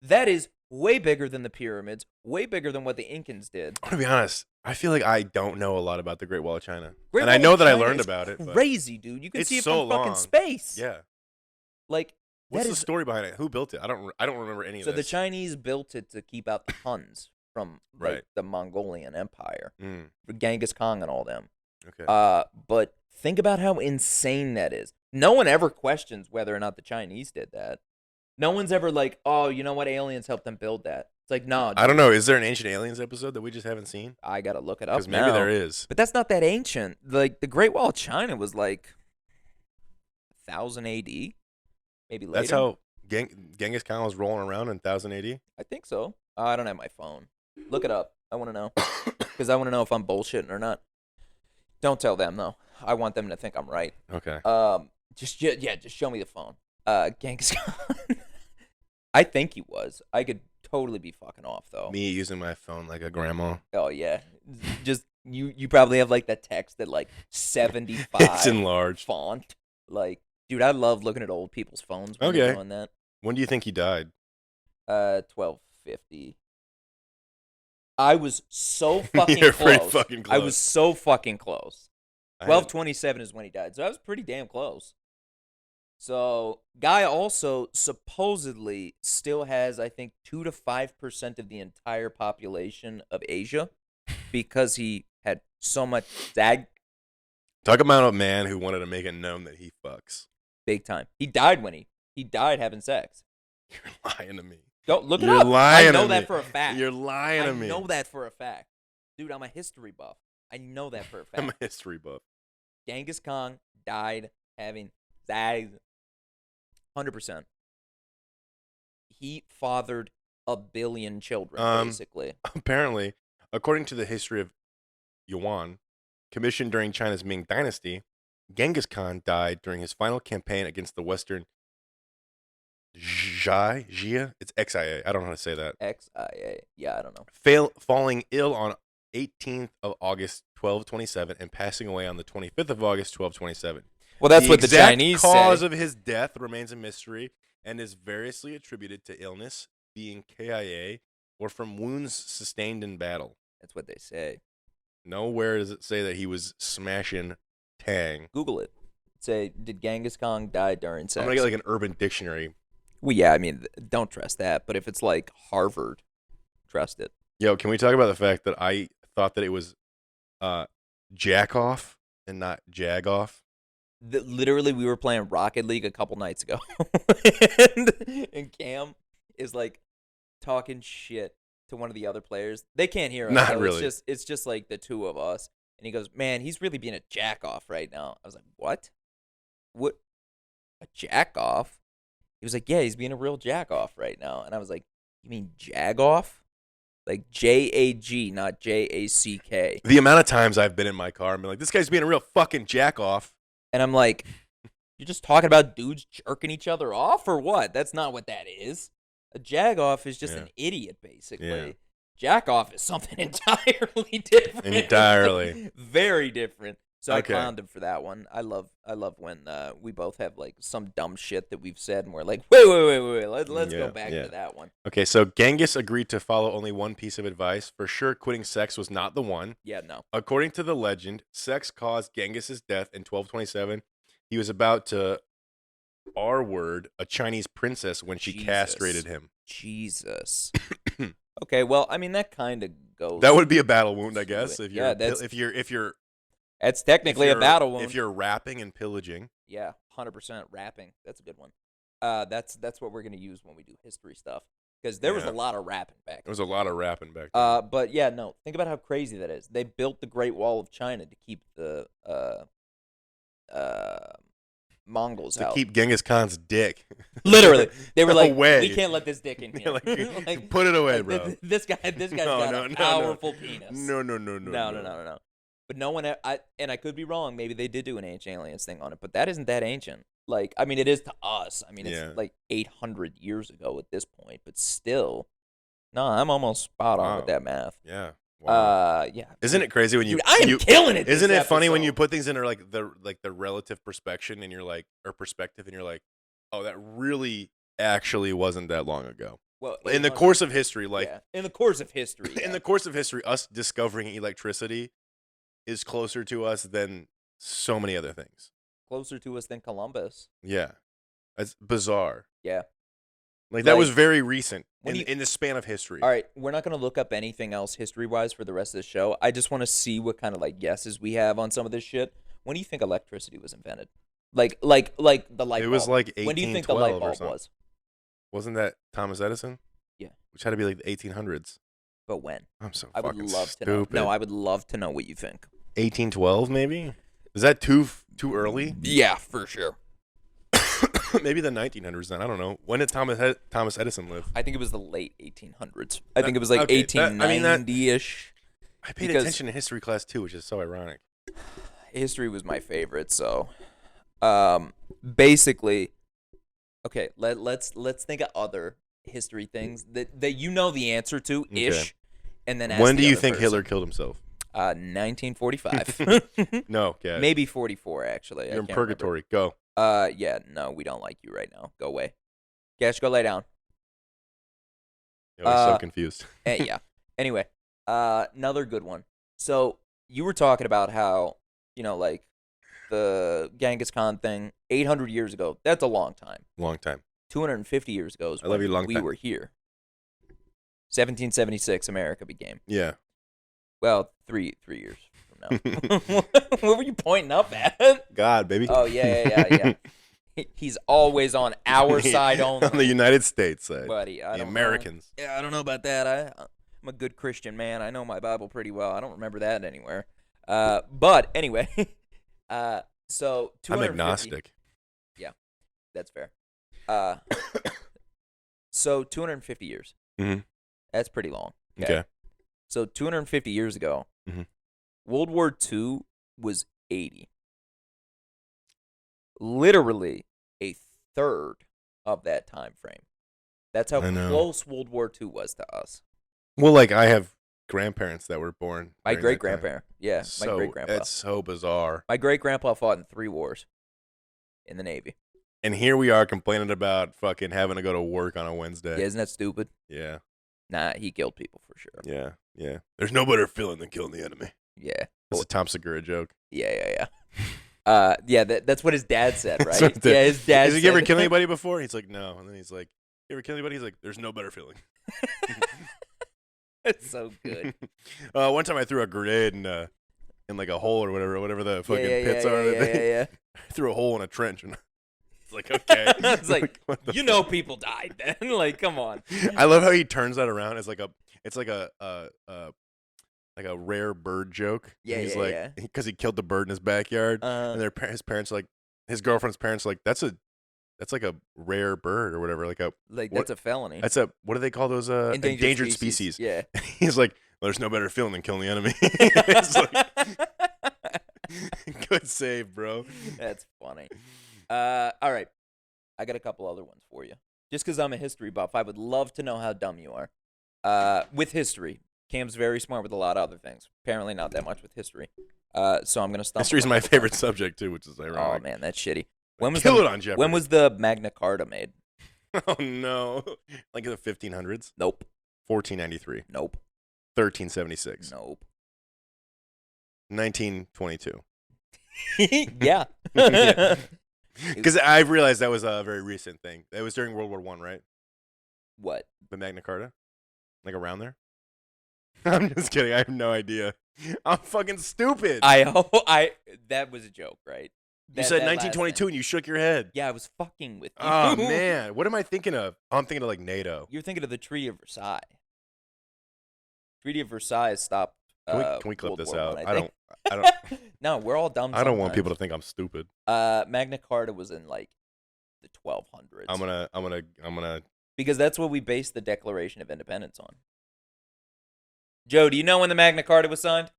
that is way bigger than the pyramids, way bigger than what the Incans did. I'm gonna be honest. I feel like I don't know a lot about the Great Wall of China, Great and I Wall know of that I China learned is about it. But crazy, dude. You can it's see it so from fucking long. space. yeah. Like What's that the is story behind it? Who built it? I don't remember any so of the this. Chinese built it to keep out the Huns from like Right. the Mongolian Empire, Mm, Genghis Khan and all them. okay. But think about how insane that is. No one ever questions whether or not the Chinese did that. No one's ever like, oh, you know what? Aliens helped them build that. It's like, no, I don't know. Is there an Ancient Aliens episode that we just haven't seen? I gotta look it up Because maybe now. there is. But that's not that ancient. Like the Great Wall of China was like 1000 A.D. Maybe later. That's how Genghis Khan was rolling around in 1000 AD. I think so. I don't have my phone. Look it up. I want to know because I want to know if I'm bullshitting or not. Don't tell them though. I want them to think I'm right. Okay. Just show me the phone. Genghis Khan. I think he was. I could totally be fucking off though. Me using my phone like a grandma. Oh yeah. Just you probably have like the text at like 75 It's enlarged. font. Like, dude, I love looking at old people's phones when they're Okay. doing that. When do you think he died? 1250. I was so fucking You're close. pretty fucking I close. was so fucking close. I had- 1227 is when he died. So I was pretty damn close. So, guy also supposedly still has, I think, 2 to 5% of the entire population of Asia because he had so much Talk about a man who wanted to make it known that he fucks. big time. He died when he died having sex. You're lying to me. Don't look it You're up. lying I know to that me. for a fact. You're lying to me. I know that for a fact. Dude, I'm a history buff. I know that for a fact. I'm a history buff. Genghis Khan died having sex. 100%. He fathered a billion children, basically. Apparently, according to the history of Yuan, commissioned during China's Ming Dynasty, Genghis Khan died during his final campaign against the Western Xia? It's XIA. I don't know how to say that. XIA. Yeah, I don't know. Falling ill on 18th of August, 1227, and passing away on the 25th of August, 1227. Well, that's what the exact Chinese cause say. of his death remains a mystery and is variously attributed to illness, being KIA, or from wounds sustained in battle. That's what they say. Nowhere does it say that he was smashing Tang. Google it. Say, did Genghis Khan die during sex? I'm gonna get like an Urban Dictionary. Well, yeah, I mean, don't trust that. But if it's like Harvard, trust it. Yo, can we talk about the fact that I thought that it was jack off and not jag off? Literally, we were playing Rocket League a couple nights ago, and Cam is like talking shit to one of the other players. They can't hear us. Not so really. It's just like the two of us. And he goes, "Man, he's really being a jack off right now." I was like, "What? What? A jack off?" He was like, "Yeah, he's being a real jack off right now." And I was like, "You mean jag off? Like JAG, not JACK?" The amount of times I've been in my car and been like, this guy's being a real fucking jack off. And I'm like, "You're just talking about dudes jerking each other off or what? That's not what that is. A jag off is just Yeah. an idiot, basically." Yeah. Jack off is something entirely different. Entirely. Like, very different. So Okay. I clowned him for that one. I love when we both have like some dumb shit that we've said and we're like, wait. Let's go back to that one. Okay, so Genghis agreed to follow only one piece of advice. For sure, quitting sex was not the one. Yeah, no. According to the legend, sex caused Genghis's death in 1227. He was about to R-word a Chinese princess when she castrated him. Jesus. Okay, well, I mean that kind of goes. That would be a battle wound, I guess. it. If Yeah, you're if you're that's technically a battle wound. If you're rapping and pillaging. Yeah, 100% rapping. That's a good one. That's what we're gonna use when we do history stuff because there was a lot of rapping back. There was a lot of rapping back then. But yeah, no. Think about how crazy that is. They built the Great Wall of China to keep the Mongols to out. keep Genghis Khan's dick. Literally, they were like, away. "We can't let this dick in here. like, put it away, bro. This guy's got a powerful penis. No. But no one, and I could be wrong. Maybe they did do an ancient aliens thing on it, but that isn't that ancient. Like, I mean, it is to us. I mean, it's like 800 years ago at this point, but still, no, I'm almost spot on with that math. Yeah. Wow. Yeah. Isn't it crazy when you? Dude, I am killing it. Isn't it funny when you put things into like the relative perspective and you're like, or perspective, and you're like, oh, that really actually wasn't that long ago. Well, in the course of history, like in the course of history, in the course of history, us discovering electricity is closer to us than so many other things. Closer to us than Columbus. Yeah, it's bizarre. Yeah. Like that was very recent in the span of history. All right, we're not going to look up anything else history-wise for the rest of the show. I just want to see what kind of like guesses we have on some of this shit. When do you think electricity was invented? Like the light bulb. It was like 1812 when do you think the light bulb was? Wasn't that Thomas Edison? Yeah. Which had to be like the 1800s. But when? I'm so I fucking would love stupid. to know. No, I would love to know what you think. 1812 maybe? Is that too early? Yeah, for sure. Maybe the 1900s then. I don't know. When did Thomas Edison live? I think it was the late 1800s. I think it was like 1890-ish. I paid attention to history class too, which is so ironic. History was my favorite, so basically, okay, let's think of other history things that you know the answer to ish, and then ask when do you other think person. Hitler killed himself? 1945. No, Gash. Maybe 44 actually. You're in purgatory. Go. Yeah, no, we don't like you right now. Go away. Gash, go lay down. I was so confused. Yeah. Anyway, another good one. So you were talking about how, like the Genghis Khan thing 800 years ago. That's a long time. Long time. 250 years ago is when we were here. 1776, America became. Yeah. Well, three years from now. What were you pointing up at? God, baby. Oh, yeah. He's always on our side only. On the United States side. Buddy, the Americans. Yeah, I don't know about that. I'm a good Christian man. I know my Bible pretty well. I don't remember that anywhere. But anyway, so 250. I'm agnostic. Yeah, that's fair. So 250 years. Mm-hmm. That's pretty long. Okay. So 250 years ago, mm-hmm. World War II was 80. Literally a third of that time frame. That's how close World War II was to us. Well, like I have grandparents that were born. My great-grandparent. Yeah, my great-grandpa. That's so bizarre. My great-grandpa fought in 3 wars in the Navy. And here we are complaining about fucking having to go to work on a Wednesday. Yeah, isn't that stupid? Yeah. Nah, he killed people for sure. Yeah. There's no better feeling than killing the enemy. Yeah. That's a Tom Segura joke. Yeah. Yeah, that's what his dad said, right? Yeah, his dad said. Has he ever killed anybody before? He's like, no. And then he's like, you ever kill anybody? He's like, there's no better feeling. That's so good. One time I threw a grenade in like a hole or whatever the fucking pits are. Yeah. I threw a hole in a trench and it's like, okay. It's like people died then. Like, come on. I love how he turns that around. It's like a rare bird joke. Yeah, and he's like, because he killed the bird in his backyard, and his parents like, his girlfriend's parents like, that's like a rare bird or whatever. That's a felony. That's what do they call those? Endangered species. Yeah. He's like, well, there's no better feeling than killing the enemy. It's like, good save, bro. That's funny. All right, I got a couple other ones for you. Just because I'm a history buff, I would love to know how dumb you are with history. Cam's very smart with a lot of other things. Apparently not that much with history. So I'm gonna stumble. History's a my couple favorite times. subject too, which is Oh ironic. man, that's shitty. Kill it on Jeopardy. When was the Magna Carta made? Oh no, like in the 1500s. Nope. 1493. Nope. 1376. Nope. 1922. Yeah. Yeah. Because I've realized that was a very recent thing. That was during World War I, right? What? The Magna Carta? Like around there? I'm just kidding. I have no idea. I'm fucking stupid. That was a joke, right? You said 1922 and you shook your head. Yeah, I was fucking with you. Oh, man. What am I thinking of? Oh, I'm thinking of like NATO. You're thinking of the Treaty of Versailles. Treaty of Versailles stopped. Can we clip World this War out? I think. I don't. No, we're all dumb. I don't want sometimes. people to think I'm stupid. Magna Carta was in like the 1200s. I'm gonna. Because that's what we based the Declaration of Independence on. Joe, do you know when the Magna Carta was signed?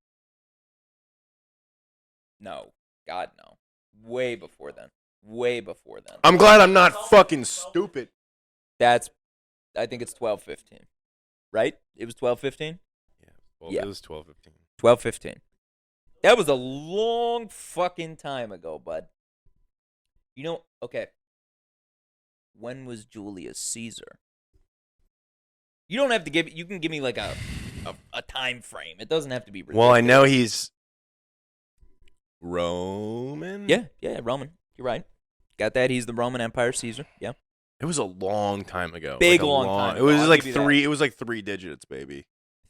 No. God, no. Way before then. Way before then. I'm glad I'm not fucking stupid. I think it's 1215. Right? It was 1215? Yeah. Well, Yeah. it was 12:15. 1215. That was a long fucking time ago, bud. You know, okay. When was Julius Caesar? You don't have to give. You can give me like a time frame. It doesn't have to be. Well, I know he's Roman. Yeah, Roman. You're right. Got that? He's the Roman Empire Caesar. Yeah. It was a long time ago. Big like long time It ago. was I'll like give you three. that. It was like 3 digits, baby.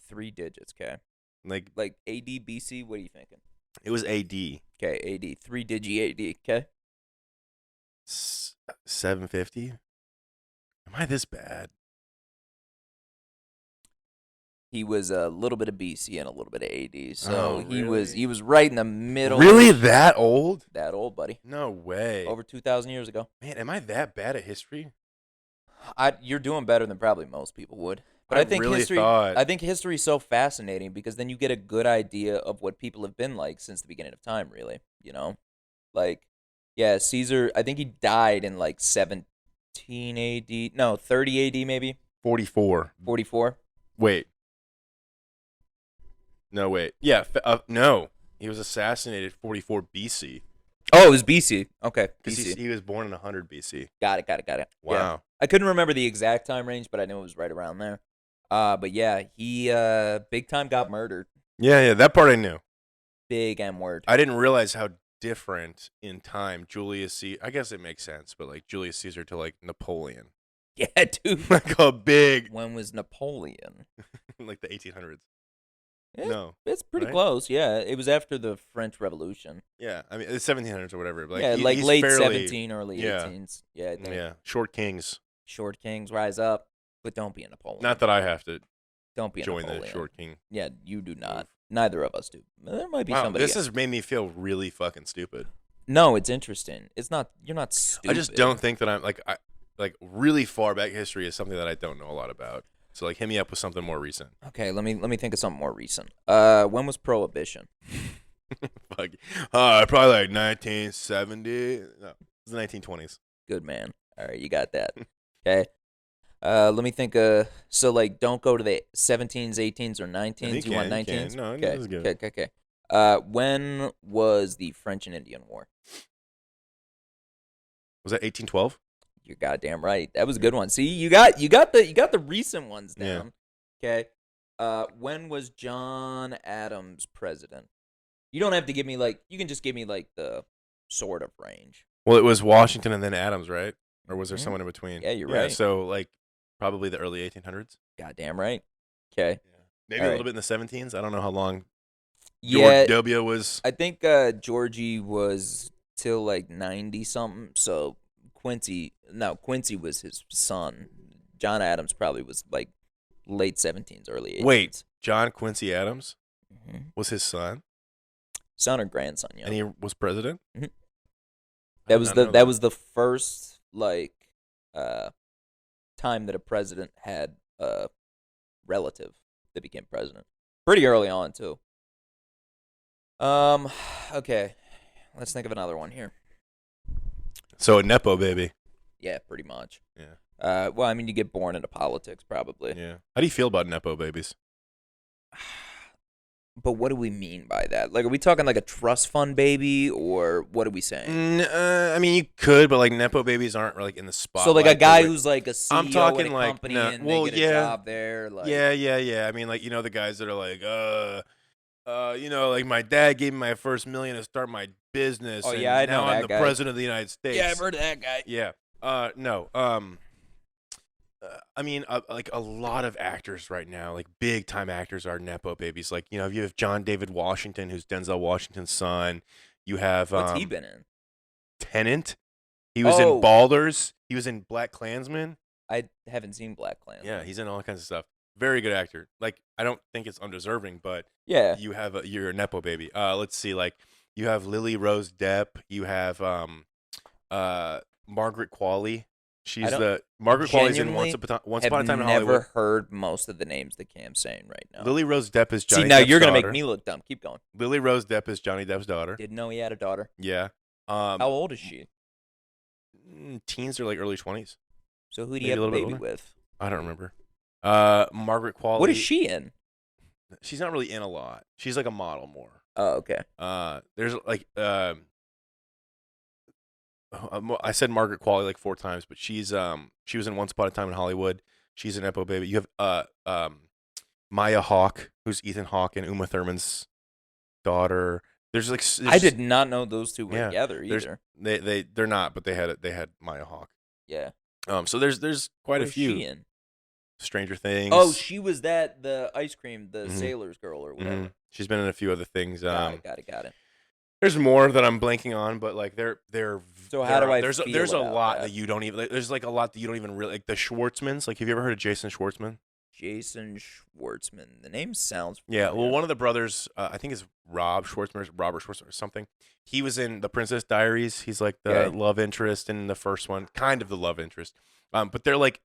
3 digits. Okay. Like AD, BC. What are you thinking? it was AD. Okay, AD. 3-digit AD. Okay. 750. Am I this bad? He was a little bit of BC and a little bit of AD. So Oh, he really? was right in the middle. Really, that old? That old, buddy. No way. Over 2,000 years ago. Man, am I that bad at history? You're doing better than probably most people would. But I I think really history. thought- I think history is so fascinating because then you get a good idea of what people have been like since the beginning of time. Really, you know, like yeah, Caesar. I think he died in like 17 A.D. No, 30 A.D. maybe 44. 44. Wait. No, wait. Yeah, no. He was assassinated 44 BC. Oh, it was BC. Okay, Because BC. he was born in 100 BC. Got it. Yeah. Wow. I couldn't remember the exact time range, but I knew it was right around there. But yeah, he big time got murdered. Yeah, that part I knew. Big M word. I didn't realize how different in time Julius Caesar. I guess it makes sense, but like Julius Caesar to like Napoleon. Yeah, dude. Like a big, When was Napoleon? like the 1800s. Eh, No. It's pretty Right? close. Yeah, it was after the French Revolution. Yeah, I mean, the 1700s or whatever. But, like, yeah, he's late fairly, 17, early yeah. 18s. Yeah, I think. Yeah, short kings. Short kings rise up, but don't be a Napoleon. Not that I have to don't be a join Napoleon. the short king. Yeah, you do not. move. Neither of us do. There might be Wow, somebody. this has made me feel really fucking stupid. No, it's interesting. It's not. You're not stupid. I just don't think that I'm like really far back history is something that I don't know a lot about. So like hit me up with something more recent. Okay, let me think of something more recent. When was Prohibition? Fuck. Probably like 1970. No, it's the 1920s. Good man. All right, you got that. Okay. Let me think. So like, don't go to the 17s, 18s, or 19s. You want 19s? No, Okay. this is good. Okay. When was the French and Indian War? Was that 1812? You're goddamn right. That was a good one. See, you got the recent ones down. Okay. When was John Adams president? You don't have to give me like. You can just give me like the sort of range. Well, it was Washington and then Adams, right? Or was there Mhm. someone in between? Yeah, you're right. So like probably the early 1800s. Goddamn right. Okay. Maybe All a right. little bit in the 17s. I don't know how long Yeah, George W was. I think Georgie was till like 90 something. So Quincy was his son. John Adams probably was like late 17s, early 18s. Wait, John Quincy Adams Mhm. was his son, Son or grandson? Yeah. and he was president. Mhm. I That did was not the know that was the first like time that a president had a relative that became president. Pretty early on too. Okay. Let's think of another one here. So a nepo baby. Yeah, pretty much. Yeah. Well, I mean, you get born into politics, probably. Yeah. How do you feel about nepo babies? But what do we mean by that? Like, are we talking like a trust fund baby, or what are we saying? I mean, you could, but like nepo babies aren't like in the So, like a spotlight. guy who's like a I'm CEO at a talking like company no. and they Well, get a yeah, job there, like, yeah. I mean, like the guys that are like, like my dad gave me my first million to start my business, oh yeah, I and know now I'm that the guy. president of the United Yeah, I've States. heard of that guy. Yeah. No. I mean, like a lot of actors right now, like big time actors, are nepo babies. Like you have John David Washington, who's Denzel Washington's son. You have What's he been in? Tennant. He was in Oh, Balders. He was in Black Klansman. I haven't seen Black Yeah, Klansman. he's in all kinds of stuff. Very good actor. Like I don't think it's undeserving, but Yeah, you're a nepo baby. Let's see. Like you have Lily Rose Depp. You have Margaret Qualley. I She's don't the Margaret Qualley's in genuinely Once have Upon a Time in never Hollywood. heard most of the names that Cam's saying right now. Lily Rose Depp is See, Johnny now Depp's you're gonna make daughter. me look dumb. Keep going. Lily Rose Depp is Johnny Depp's daughter. Didn't know he had a daughter. Yeah. How old is she? Teens are like early 20s. So who do you Maybe a have a little bit baby older. with? I don't remember. Margaret Qualley. What is she in? She's not really in a lot. She's like a model more. Oh, okay. There's like I said Margaret Qualley like 4 times, but she was in Once Upon a Time in Hollywood. She's an Epo baby. You have Maya Hawke, who's Ethan Hawke and Uma Thurman's daughter. I did not know those two were yeah, together there's either. they're not, but they had Maya Hawke. Yeah. So there's quite What a is few. she in? Stranger Things. Oh, she was the ice cream, the Mhm. sailor's girl or whatever. Mhm. She's been in a few other things. Got it. There's more that I'm blanking on, but like So how do I there's feel there's a about lot that? that you don't even like, there's like a lot that you don't even really like the Schwartzmans. Like, have you ever heard of Jason Schwartzman? Jason Schwartzman. The name sounds Yeah, familiar. well, one of the brothers, I think is Robert Schwartzman or something. He was in The Princess Diaries. He's like the Okay. love interest in the first one, kind of the love interest. But they're like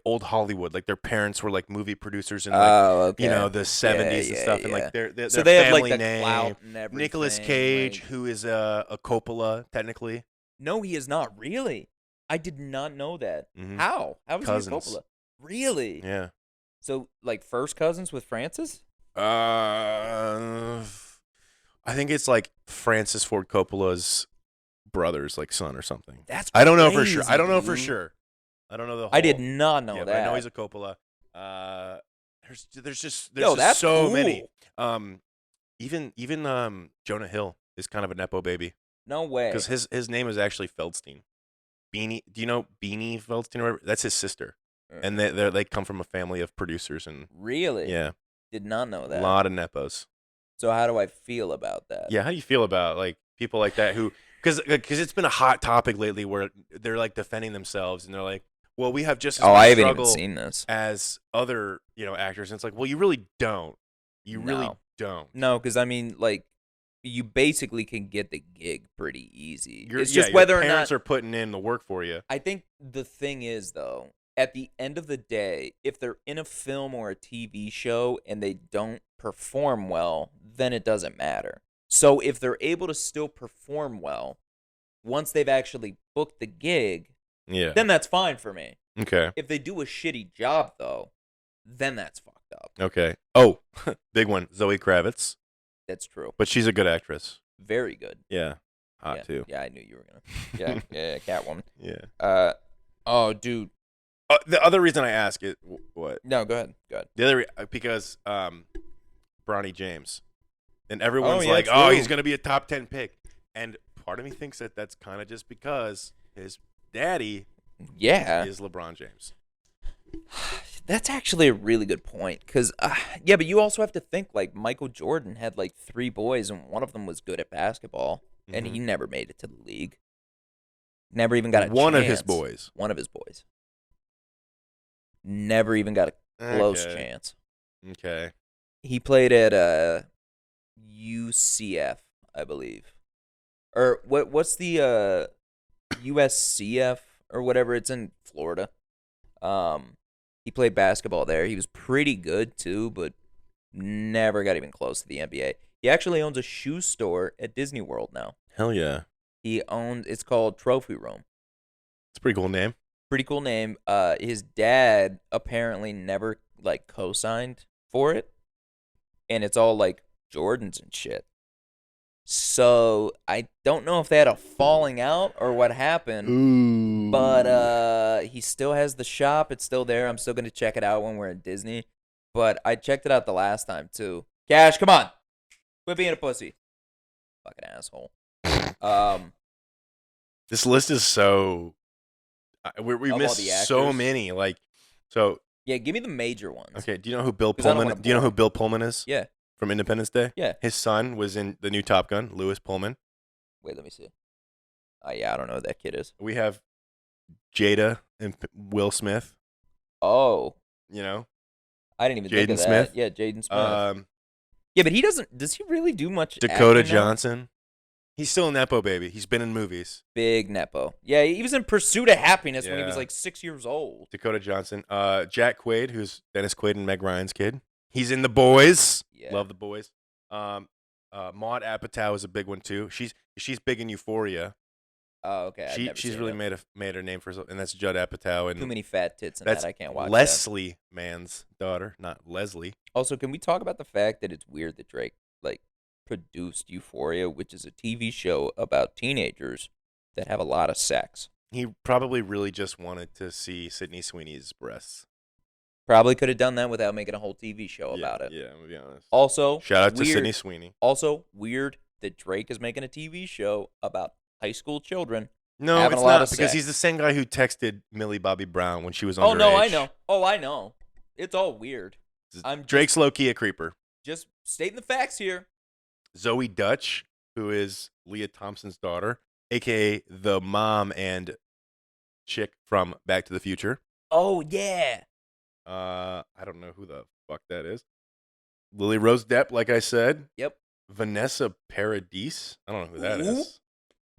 old Hollywood. Like their parents were like movie producers in like Oh, okay. the 70s and stuff, and Yeah. like their So they have like family the name. clout and everything. Nicolas Cage, like- who is a Coppola technically. No, he is not really. I did not know that. Mhm. How? How is Cousins. he a Coppola? Really? Yeah. So like first cousins with Francis? I think it's like Francis Ford Coppola's brother's like son or something. That's I don't know for sure. crazy, I don't know for dude. sure. I don't know the whole. I did not know yeah, that. but I know he's a Coppola. There's Yo, that's so cool. many. Even Jonah Hill is kind of a nepo baby No way. because his name is actually Feldstein. Beanie, do you know Beanie Feldstein? Or whatever? That's his sister, and they come from a family of producers and Really? yeah, Did not know a that. lot of nepos. So how do I feel about that? Yeah, how do you feel about like people like that who because it's been a hot topic lately where they're like defending themselves and they're like, well, we have just as Oh, much I haven't even struggle seen this. as other actors, and it's like, well, you really don't. You really No. don't. No, because I mean, like, you basically can get the gig pretty easy. Your- It's yeah, just your whether or parents not. are putting in the work for you. I think the thing is, though, at the end of the day, if they're in a film or a TV show and they don't perform well, then it doesn't matter. So if they're able to still perform well once they've actually booked the gig, Yeah. then that's fine for me. Okay. If they do a shitty job, though, then that's fucked up. Okay. Oh, big one, Zoe Kravitz, That's true. but she's a good actress. Very good. Yeah. Hot Yeah. too. Yeah, I knew you were gonna. Yeah, Catwoman. Yeah. Oh, dude. The other reason I ask it, what? No, go ahead. The other because Bronny James, and everyone's yeah, like, true. oh, he's gonna be a top 10 pick, and part of me thinks that that's kind of just because his daddy Yeah. is LeBron James. That's actually a really good point. Because, yeah, but you also have to think, like, Michael Jordan had, like, 3 boys, and one of them was good at basketball, and he never made it to the league. Never even got a One of chance. his boys. One of his boys. Never even got a close Okay. chance. Okay. He played at UCF, I believe. Or what's the USCF or whatever? It's in Florida. He played basketball there. He was pretty good too, but never got even close to the NBA. He actually owns a shoe store at Disney World now. Hell yeah. It's called Trophy Room. It's a pretty cool name. Pretty cool name. His dad apparently never like co-signed for it. and it's all like Jordans and shit. So I don't know if they had a falling out or what happened, but Ooh. he still has the shop. It's still there. I'm still gonna check it out when we're in Disney. But I checked it out the last time too. Cash, come on, quit being a pussy, fucking asshole. Um, This list is so. We of all missed the so actors, many. Like, so yeah, give me the major ones. okay. Do you know who Bill 'Cause I don't Pullman? wanna Do you know bore who 'em. Bill Pullman is Yeah, from Independence Day? yeah. His son was in the new Top Gun. Lewis Pullman. Wait, let me see. Oh yeah, I don't know who that kid is. We have Jada and Will Smith. Oh, You know, I didn't even think Jaden of Smith. that. Yeah, Jaden Smith. Um, Yeah, but he doesn't. Does he really do much? Dakota acting now? Johnson. He's still a nepo baby. He's been in movies. Big nepo. Yeah, he was in Pursuit of Happiness when he was Yeah. like 6 years old. Dakota Johnson. Jack Quaid, who's Dennis Quaid and Meg Ryan's kid. He's in The Boys. Yeah. Love The Boys. Maud Apatow is a big one too. She's big in Euphoria. Oh, okay. I've never She's seen really it. made her name for herself, and that's Judd Apatow, and Too many fat tits in that's that. I can't watch that. Leslie Mann's daughter, not Leslie. Also, can we talk about the fact that it's weird that Drake like produced Euphoria, which is a TV show about teenagers that have a lot of sex? He probably really just wanted to see Sydney Sweeney's breasts. Probably could have done that without making a whole TV show about it. Yeah, I'm gonna be honest. Also, Shout out to weird, Sydney Sweeney. Also, weird that Drake is making a TV show about high school children. No, having it's a lot not of because sex. he's the same guy who texted Millie Bobby Brown when she was underage. Oh no, I know. Oh, I know. It's all weird. I'm Drake's low key a creeper. just stating the facts here. Zoe Dutch, who is Leah Thompson's daughter, aka the mom and chick from Back to the Future. Oh yeah. I don't know who the fuck that is. Lily Rose Depp, like I said. Yep. Vanessa Paradis. I don't know who that Who? is.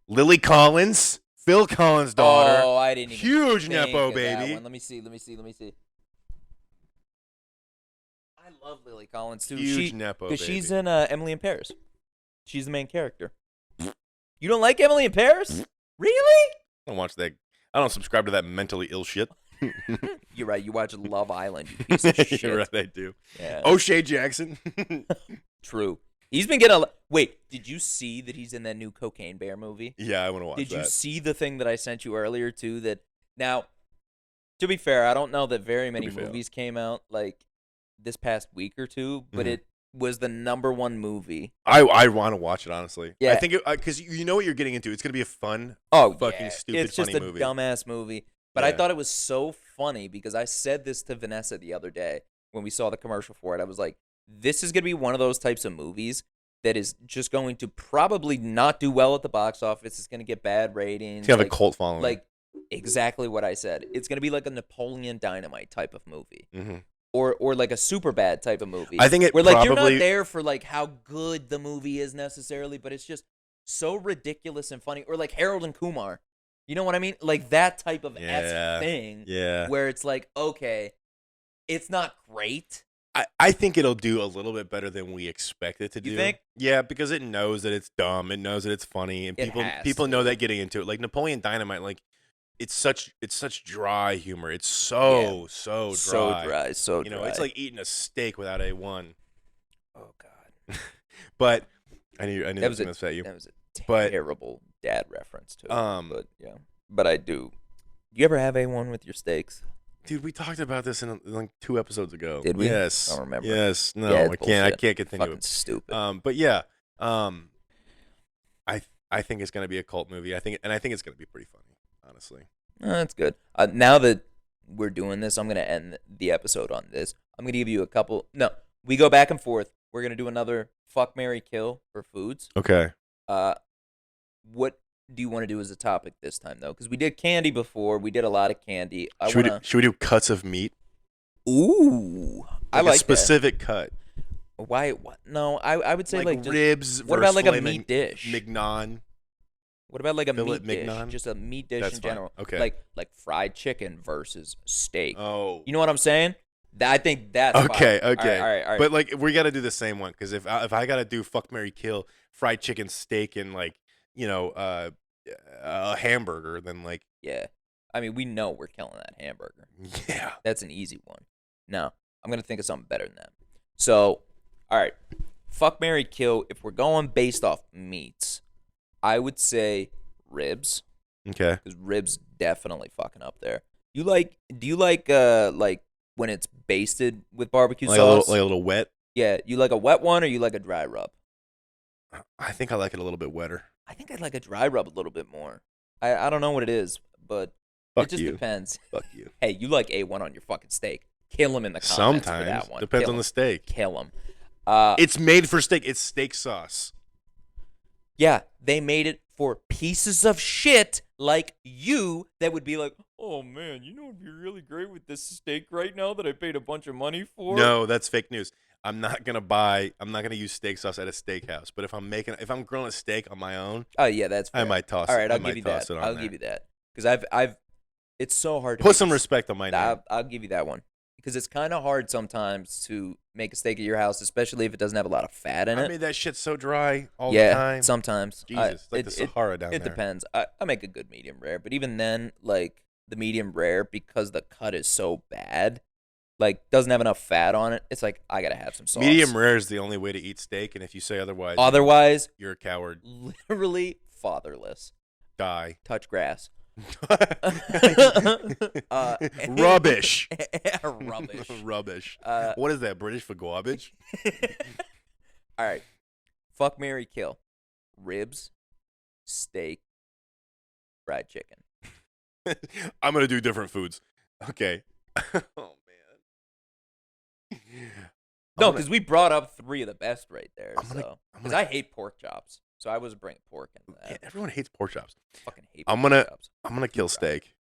Lily Collins, Phil Collins' daughter. Oh, I didn't even Huge think nepo of that baby. one. Let me see. I love Lily Collins too. Huge nepo baby. Because she's in Emily in Paris. She's the main character. You don't like Emily in Paris? Really? I don't watch that. I don't subscribe to that mentally ill shit. You're right. You watch Love Island, you piece of shit. You're right, I do. Yeah. O'Shea Jackson. True. He's been getting Wait, did you see that he's in that new Cocaine Bear movie? Yeah, I want to watch Did that. you see the thing that I sent you earlier too? That now, to be fair, I don't know that very many be fair. movies came out like this past week or two, but Mhm. it was the #1 movie. I want to watch it, honestly. Yeah. I think because you know what you're getting into. It's gonna be a fun, Oh, fucking yeah. stupid, It's just funny a movie. dumbass movie. But I Yeah. thought it was so funny because I said this to Vanessa the other day when we saw the commercial for it. I was like, this is going to be one of those types of movies that is just going to probably not do well at the box office. It's going to get bad ratings. It's gonna have a cult following. Like, exactly what I said. It's going to be like a Napoleon Dynamite type of movie. hmm Or like a super bad type of movie. I think it where like you're probably- not there for like how good the movie is necessarily, but it's just so ridiculous and funny. Or like Harold and Kumar. You know what I mean? Like that type of esque thing Yeah. where it's like, okay, it's not great. I think it'll do a little bit better than we expect it to do. You think? Yeah, because it knows that it's dumb. It knows that it's funny, and It has people to. know that getting into it. Like Napoleon Dynamite, like it's such dry humor. It's so dry. So dry, so You dry. know, it's like eating a steak without A1. oh god, But I knew that that was was going to upset you. that was a But- terrible dad reference too. Um, but yeah, but I do. You ever have A1 with your steaks? Dude, we talked about this in like 2 episodes ago. Did we? Yes. I don't remember. Yes. No, Yeah, I it's can't. I bullshit. can't continue. Fucking stupid. But yeah, I think it's gonna be a cult movie. I think it's gonna be pretty funny, honestly. That's good. Now that we're doing this, I'm gonna end the episode on this. I'm gonna give you a couple. No, we go back and forth. We're gonna do another fuck, marry, kill for foods. Okay. What do you want to do as a topic this time though? Because we did candy before. We did a lot of candy. Should we do cuts of meat? Ooh, I Like like a specific cut. that. Why? What? No, I would say like just, ribs. what about like a filet meat dish? mignon? What about like a Fillet meat dish? mignon? Just a meat dish That's in fine. general. Okay. Like fried chicken versus steak. Oh. You know what I'm saying? I think that's Okay. fine. Okay. All right. But like, we got to do the same one because if I got to do fuck, marry, kill, fried chicken, steak, and like a hamburger, then like Yeah. I mean, we know we're killing that hamburger. yeah. That's an easy one. No, I'm going to think of something better than that. So, all All right. Fuck, marry, kill. If we're going based off meats, I would say ribs, Okay. because ribs definitely fucking up there. Do you like when it's basted with barbecue sauce? Like a little wet. Yeah, you like a wet one or you like a dry rub? I think I like it a little bit wetter. I think I'd like a dry rub a little bit more. I don't know what it is, but it Fuck just you. depends. Fuck you. Hey, you like A1 on your fucking steak. Kill him in the comments for Sometimes that one. depends Kill on him. the steak. Kill him. It's made for steak. It's steak sauce. Yeah, they made it for pieces of shit like you that would be like, oh man, you know it'd be really great with this steak right now that I paid a bunch of money for. No, that's fake news. I'm not gonna use steak sauce at a steakhouse. But if I'm grilling a steak on my own, Oh yeah, that's fair. I might toss All it. right, I I'll might give you toss that. it on I'll there. give you that because I've it's so hard to Put make some a s- respect on my name. I'll give you that one because it's kind of hard sometimes to make a steak at your house, especially if it doesn't have a lot of fat in I it. made that shit so dry all the Yeah, time. sometimes. Jesus, it's like the Sahara down It there. depends. I make a good medium rare, but even then, like the medium rare, because the cut is so bad, like doesn't have enough fat on it. It's like I gotta have some sauce. Medium rare is the only way to eat steak, and if you say otherwise, Otherwise, you're a coward. literally fatherless. Die. Touch grass. Rubbish. Rubbish. Rubbish. Uh, What is that? British for garbage? All right. Fuck, marry, kill. Ribs, steak, fried chicken. I'm gonna do different foods. Okay. Oh man. No, because we brought up three of the best right there. I'm gonna- Because I hate pork chops, so I wasn't bringing pork into that. Everyone hates pork chops. Fucking hate I'm pork gonna- chops. I'm gonna kill steak.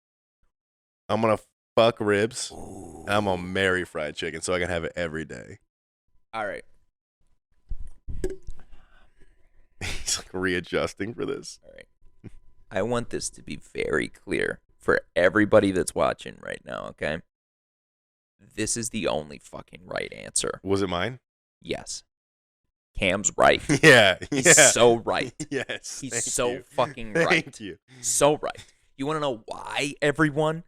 I'm gonna fuck ribs. Ooh. And I'm gonna marry fried chicken so I can have it every day. All right. He's like readjusting for this. All right. I want this to be very clear for everybody that's watching right now, okay? This is the only fucking right answer. Was it mine? Yes. Cam's right. Yeah. He's yeah. so right. Yes. He's thank so you. fucking right. Thank you. So right. You want to know why, everyone?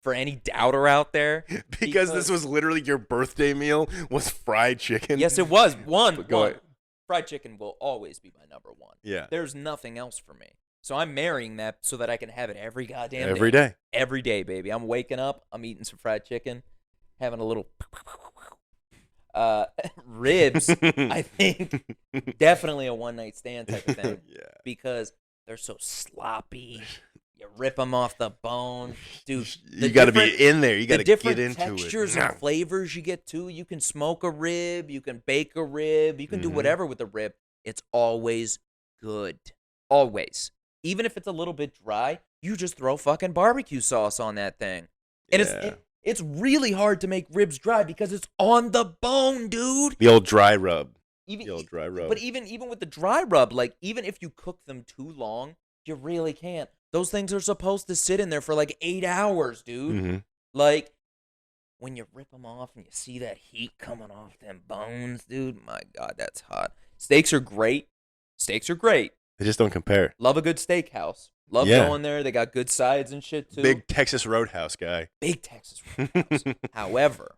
For any doubter out there? Because this was literally your birthday meal was fried chicken. Yes, it was. One. Go One. ahead. Fried chicken will always be my number one. Yeah. There's nothing else for me. So I'm marrying that so that I can have it every goddamn Every day. day. Every day, baby. I'm waking up, I'm eating some fried chicken, having a little ribs. I think definitely a one night stand type of thing Yeah. because they're so sloppy. You rip them off the bone, dude. You got to be in there. You got The to get different into textures it. and flavors you get too. You can smoke a rib, you can bake a rib, you can do Mhm. whatever with a rib. It's always good. Always. Even if it's a little bit dry, you just throw fucking barbecue sauce on that thing. And Yeah. it's really hard to make ribs dry because it's on the bone, dude. The old dry rub. Even, The old dry rub. But even with the dry rub, like even if you cook them too long, you really can't. Those things are supposed to sit in there for like 8 hours, dude. Mm-hmm. Like when you rip them off and you see that heat coming off them bones, dude. My God, that's hot. Steaks are great. Steaks are great. They just don't compare. Love a good steakhouse. Love Yeah. going there. They got good sides and shit too. Big Texas Roadhouse guy. Big Texas Roadhouse. However,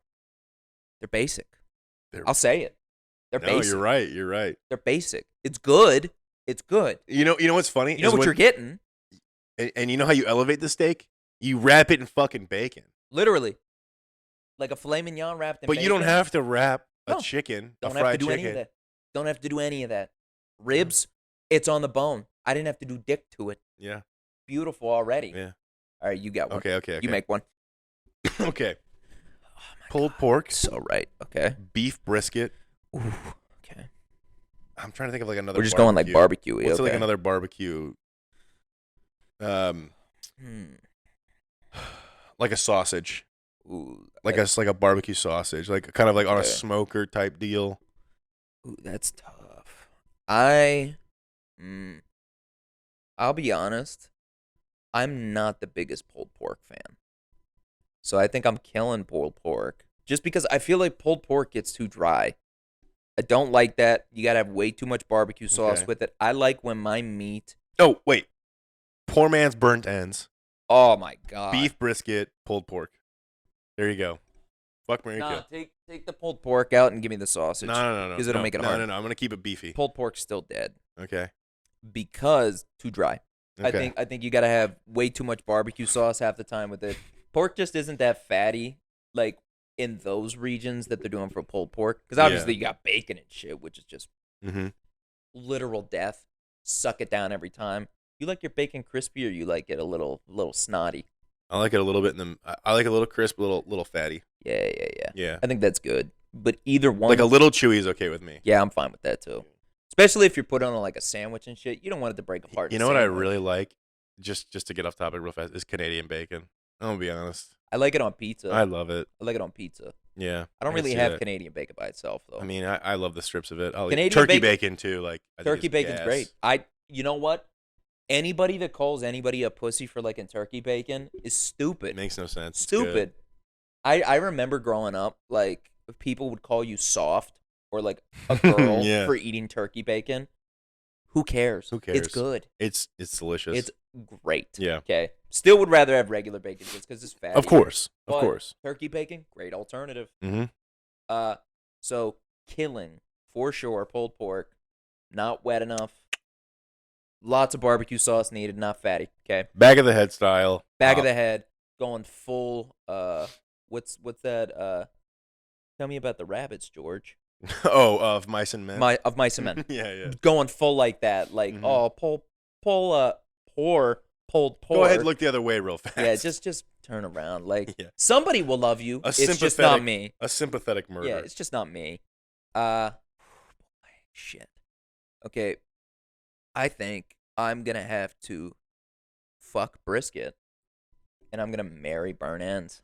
they're basic. They're- I'll say it. They're No, basic. you're right. You're right. They're basic. It's good. It's good. You know what's funny? You know Is what when- you're getting. And you know how you elevate the steak? You wrap it in fucking bacon. Literally. Like a filet mignon wrapped in But you don't bacon. have to wrap a No. chicken, Don't a have to fried do chicken. any of that. Don't have to do any of that. Ribs, it's on the bone. I didn't have to do dick to it. Yeah. Beautiful already. Yeah. All right, you got one. Okay. You make one. Okay. Oh my Pulled pork, So right. Okay. beef brisket. Ooh, okay. I'm trying to think of like another. We're just going like barbecue. What's Okay. like another barbecue? Hmm. Like a sausage, Ooh, like a barbecue sausage, like kind of like on a Okay. smoker type deal. ooh, that's tough. I'll be honest. I'm not the biggest pulled pork fan. So I think I'm killing pulled pork just because I feel like pulled pork gets too dry. I don't like that. You got to have way too much barbecue sauce Okay. with it. I like when my meat. Oh wait, poor man's burnt ends, Oh my God. beef brisket, pulled pork. There you go. Fuck Mary Nah, kill. take Take the pulled pork out and give me the sausage. No. Because it'll make it hard. No. I'm gonna keep it beefy. Pulled pork's still dead. Okay. Because too dry. Okay. I think you gotta have way too much barbecue sauce half the time with it. Pork just isn't that fatty, like in those regions that they're doing for pulled pork. Because obviously you got bacon and shit, which is just literal death. Suck it down every time. You like your bacon crispy, or you like it a little snotty? I like it a little bit I like it a little crisp, a little fatty. Yeah. I think that's good. But either one, like a little chewy is okay with me. Yeah, I'm fine with that too. Especially if you're put on like a sandwich and shit. You don't want it to break apart. You know what I really like? Just to get off topic real fast, is Canadian bacon. I'm gonna be honest. I like it on pizza. I love it. I like it on pizza. Yeah. I don't really have Canadian bacon by itself though. I mean, I love the strips of it. I'll Canadian eat turkey bacon too. Like turkey bacon's great. You know what? Anybody that calls anybody a pussy for liking turkey bacon is stupid. It makes no sense. Stupid. I remember growing up, like people would call you soft or like a girl for eating turkey bacon. Who cares? Who cares? It's good. It's delicious. It's great. Yeah. Okay. Still would rather have regular bacon just because it's fatty. Of course. Turkey bacon, great alternative. Mm-hmm. So killing for sure pulled pork, not wet enough. Lots of barbecue sauce needed, not fatty. Okay. Back of the head style. Back of the head, going full. What's that? Tell me about the rabbits, George. Of mice and men. Of mice and men. Yeah. Going full like that, like pulled pork. Go ahead, look the other way real fast. Yeah, just turn around. Like somebody will love you. It's just not me. A sympathetic murder. Yeah, it's just not me. Shit. Okay. I think I'm gonna have to fuck brisket, and I'm gonna marry burn ends.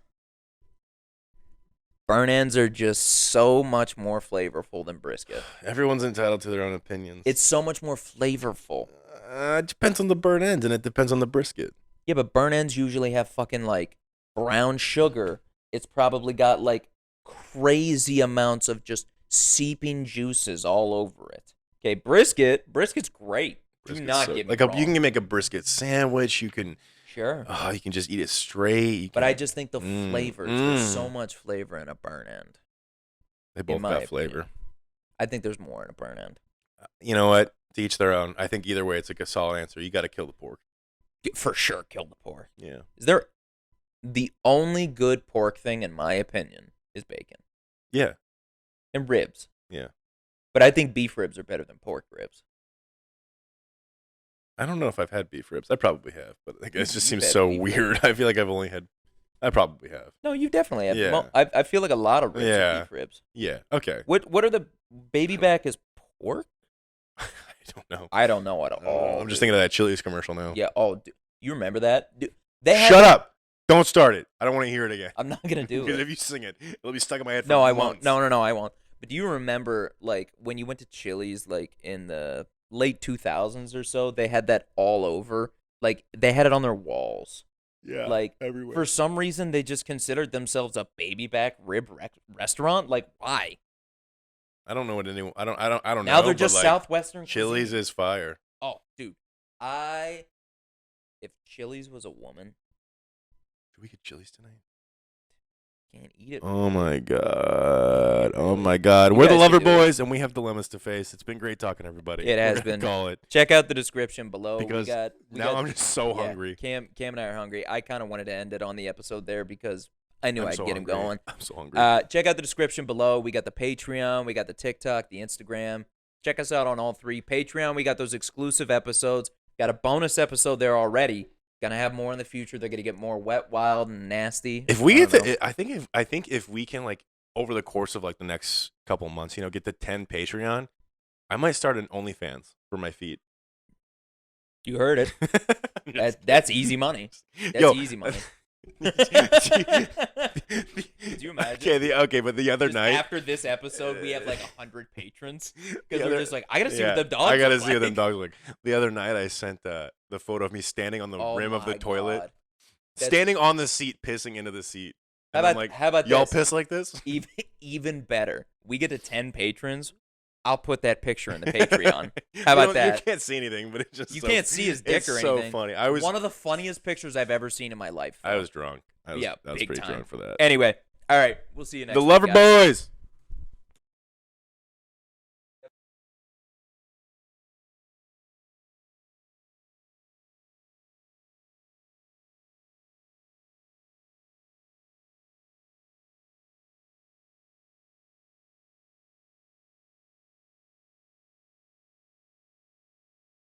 Burn ends are just so much more flavorful than brisket. Everyone's entitled to their own opinions. It's so much more flavorful. It depends on the burn ends, and it depends on the brisket. Yeah, but burn ends usually have fucking like brown sugar. It's probably got like crazy amounts of just seeping juices all over it. Okay, brisket's great. Do not get me wrong. You can make a brisket sandwich. You can you can just eat it straight. But I just think the flavors, there's so much flavor in a burn end. They both got flavor. I think there's more in a burn end. You know what? To each their own. I think either way, it's like a solid answer. You got to kill the pork. For sure, kill the pork. Yeah. Is there the only good pork thing, in my opinion, is bacon. Yeah. And ribs. Yeah. But I think beef ribs are better than pork ribs. I don't know if I've had beef ribs. I probably have, but it just seems so weird. I feel like I probably have. No, you definitely have. Yeah. I feel like a lot of ribs are beef ribs. Yeah. Okay. What are the baby back is pork? I don't know. I don't know at all. I'm just thinking of that Chili's commercial now. Yeah. Oh, dude, you remember that? Dude, Shut up! Don't start it. I don't want to hear it again. I'm not gonna do it. Because if you sing it, it'll be stuck in my head for No, I months. won't. No, I won't. But do you remember, like, when you went to Chili's, like, in the late 2000s or so, they had that all over? Like, they had it on their walls. Yeah, like, everywhere. For some reason, they just considered themselves a baby back rib restaurant. Like, why? I don't know what anyone. I don't know. Now they're just Southwestern Chili's cuisine. is fire. Oh, dude. If Chili's was a woman. Do we get Chili's tonight? Can't eat it. Oh my god. Oh my god. We're the Lover Boys, and we have dilemmas to face. It's been great talking to everybody. It has been. Call it. Check out the description below. Because I'm just so hungry. Cam and I are hungry. I kind of wanted to end it on the episode there because I knew I'd get him going. I'm so hungry. Check out the description below. We got the Patreon, we got the TikTok, the Instagram. Check us out on all three. Patreon, we got those exclusive episodes. Got a bonus episode there already. Gonna have more in the future. They're gonna get more wet, wild, and nasty. If we get I think if we can, like, over the course of like the next couple months, get the 10 Patreon, I might start an OnlyFans for my feet. You heard it. That's easy money. That's easy money. Could you imagine? Okay, but the other night after this episode, we have like 100 patrons because we're just like, I gotta see what them dogs. I gotta look see what them like. dogs look. The other night, I sent the photo of me standing on the rim of the toilet, God. standing on the seat, pissing into the seat. How about y'all this? piss like this? Even better. We get to 10 patrons. I'll put that picture in the Patreon. How about that? You can't see anything, but it's just you can't see his dick or anything. It's so funny. I was one of the funniest pictures I've ever seen in my life. I was drunk. I was big pretty time. drunk for that. Anyway, all right. We'll see you next The week, Lover guys. Boys.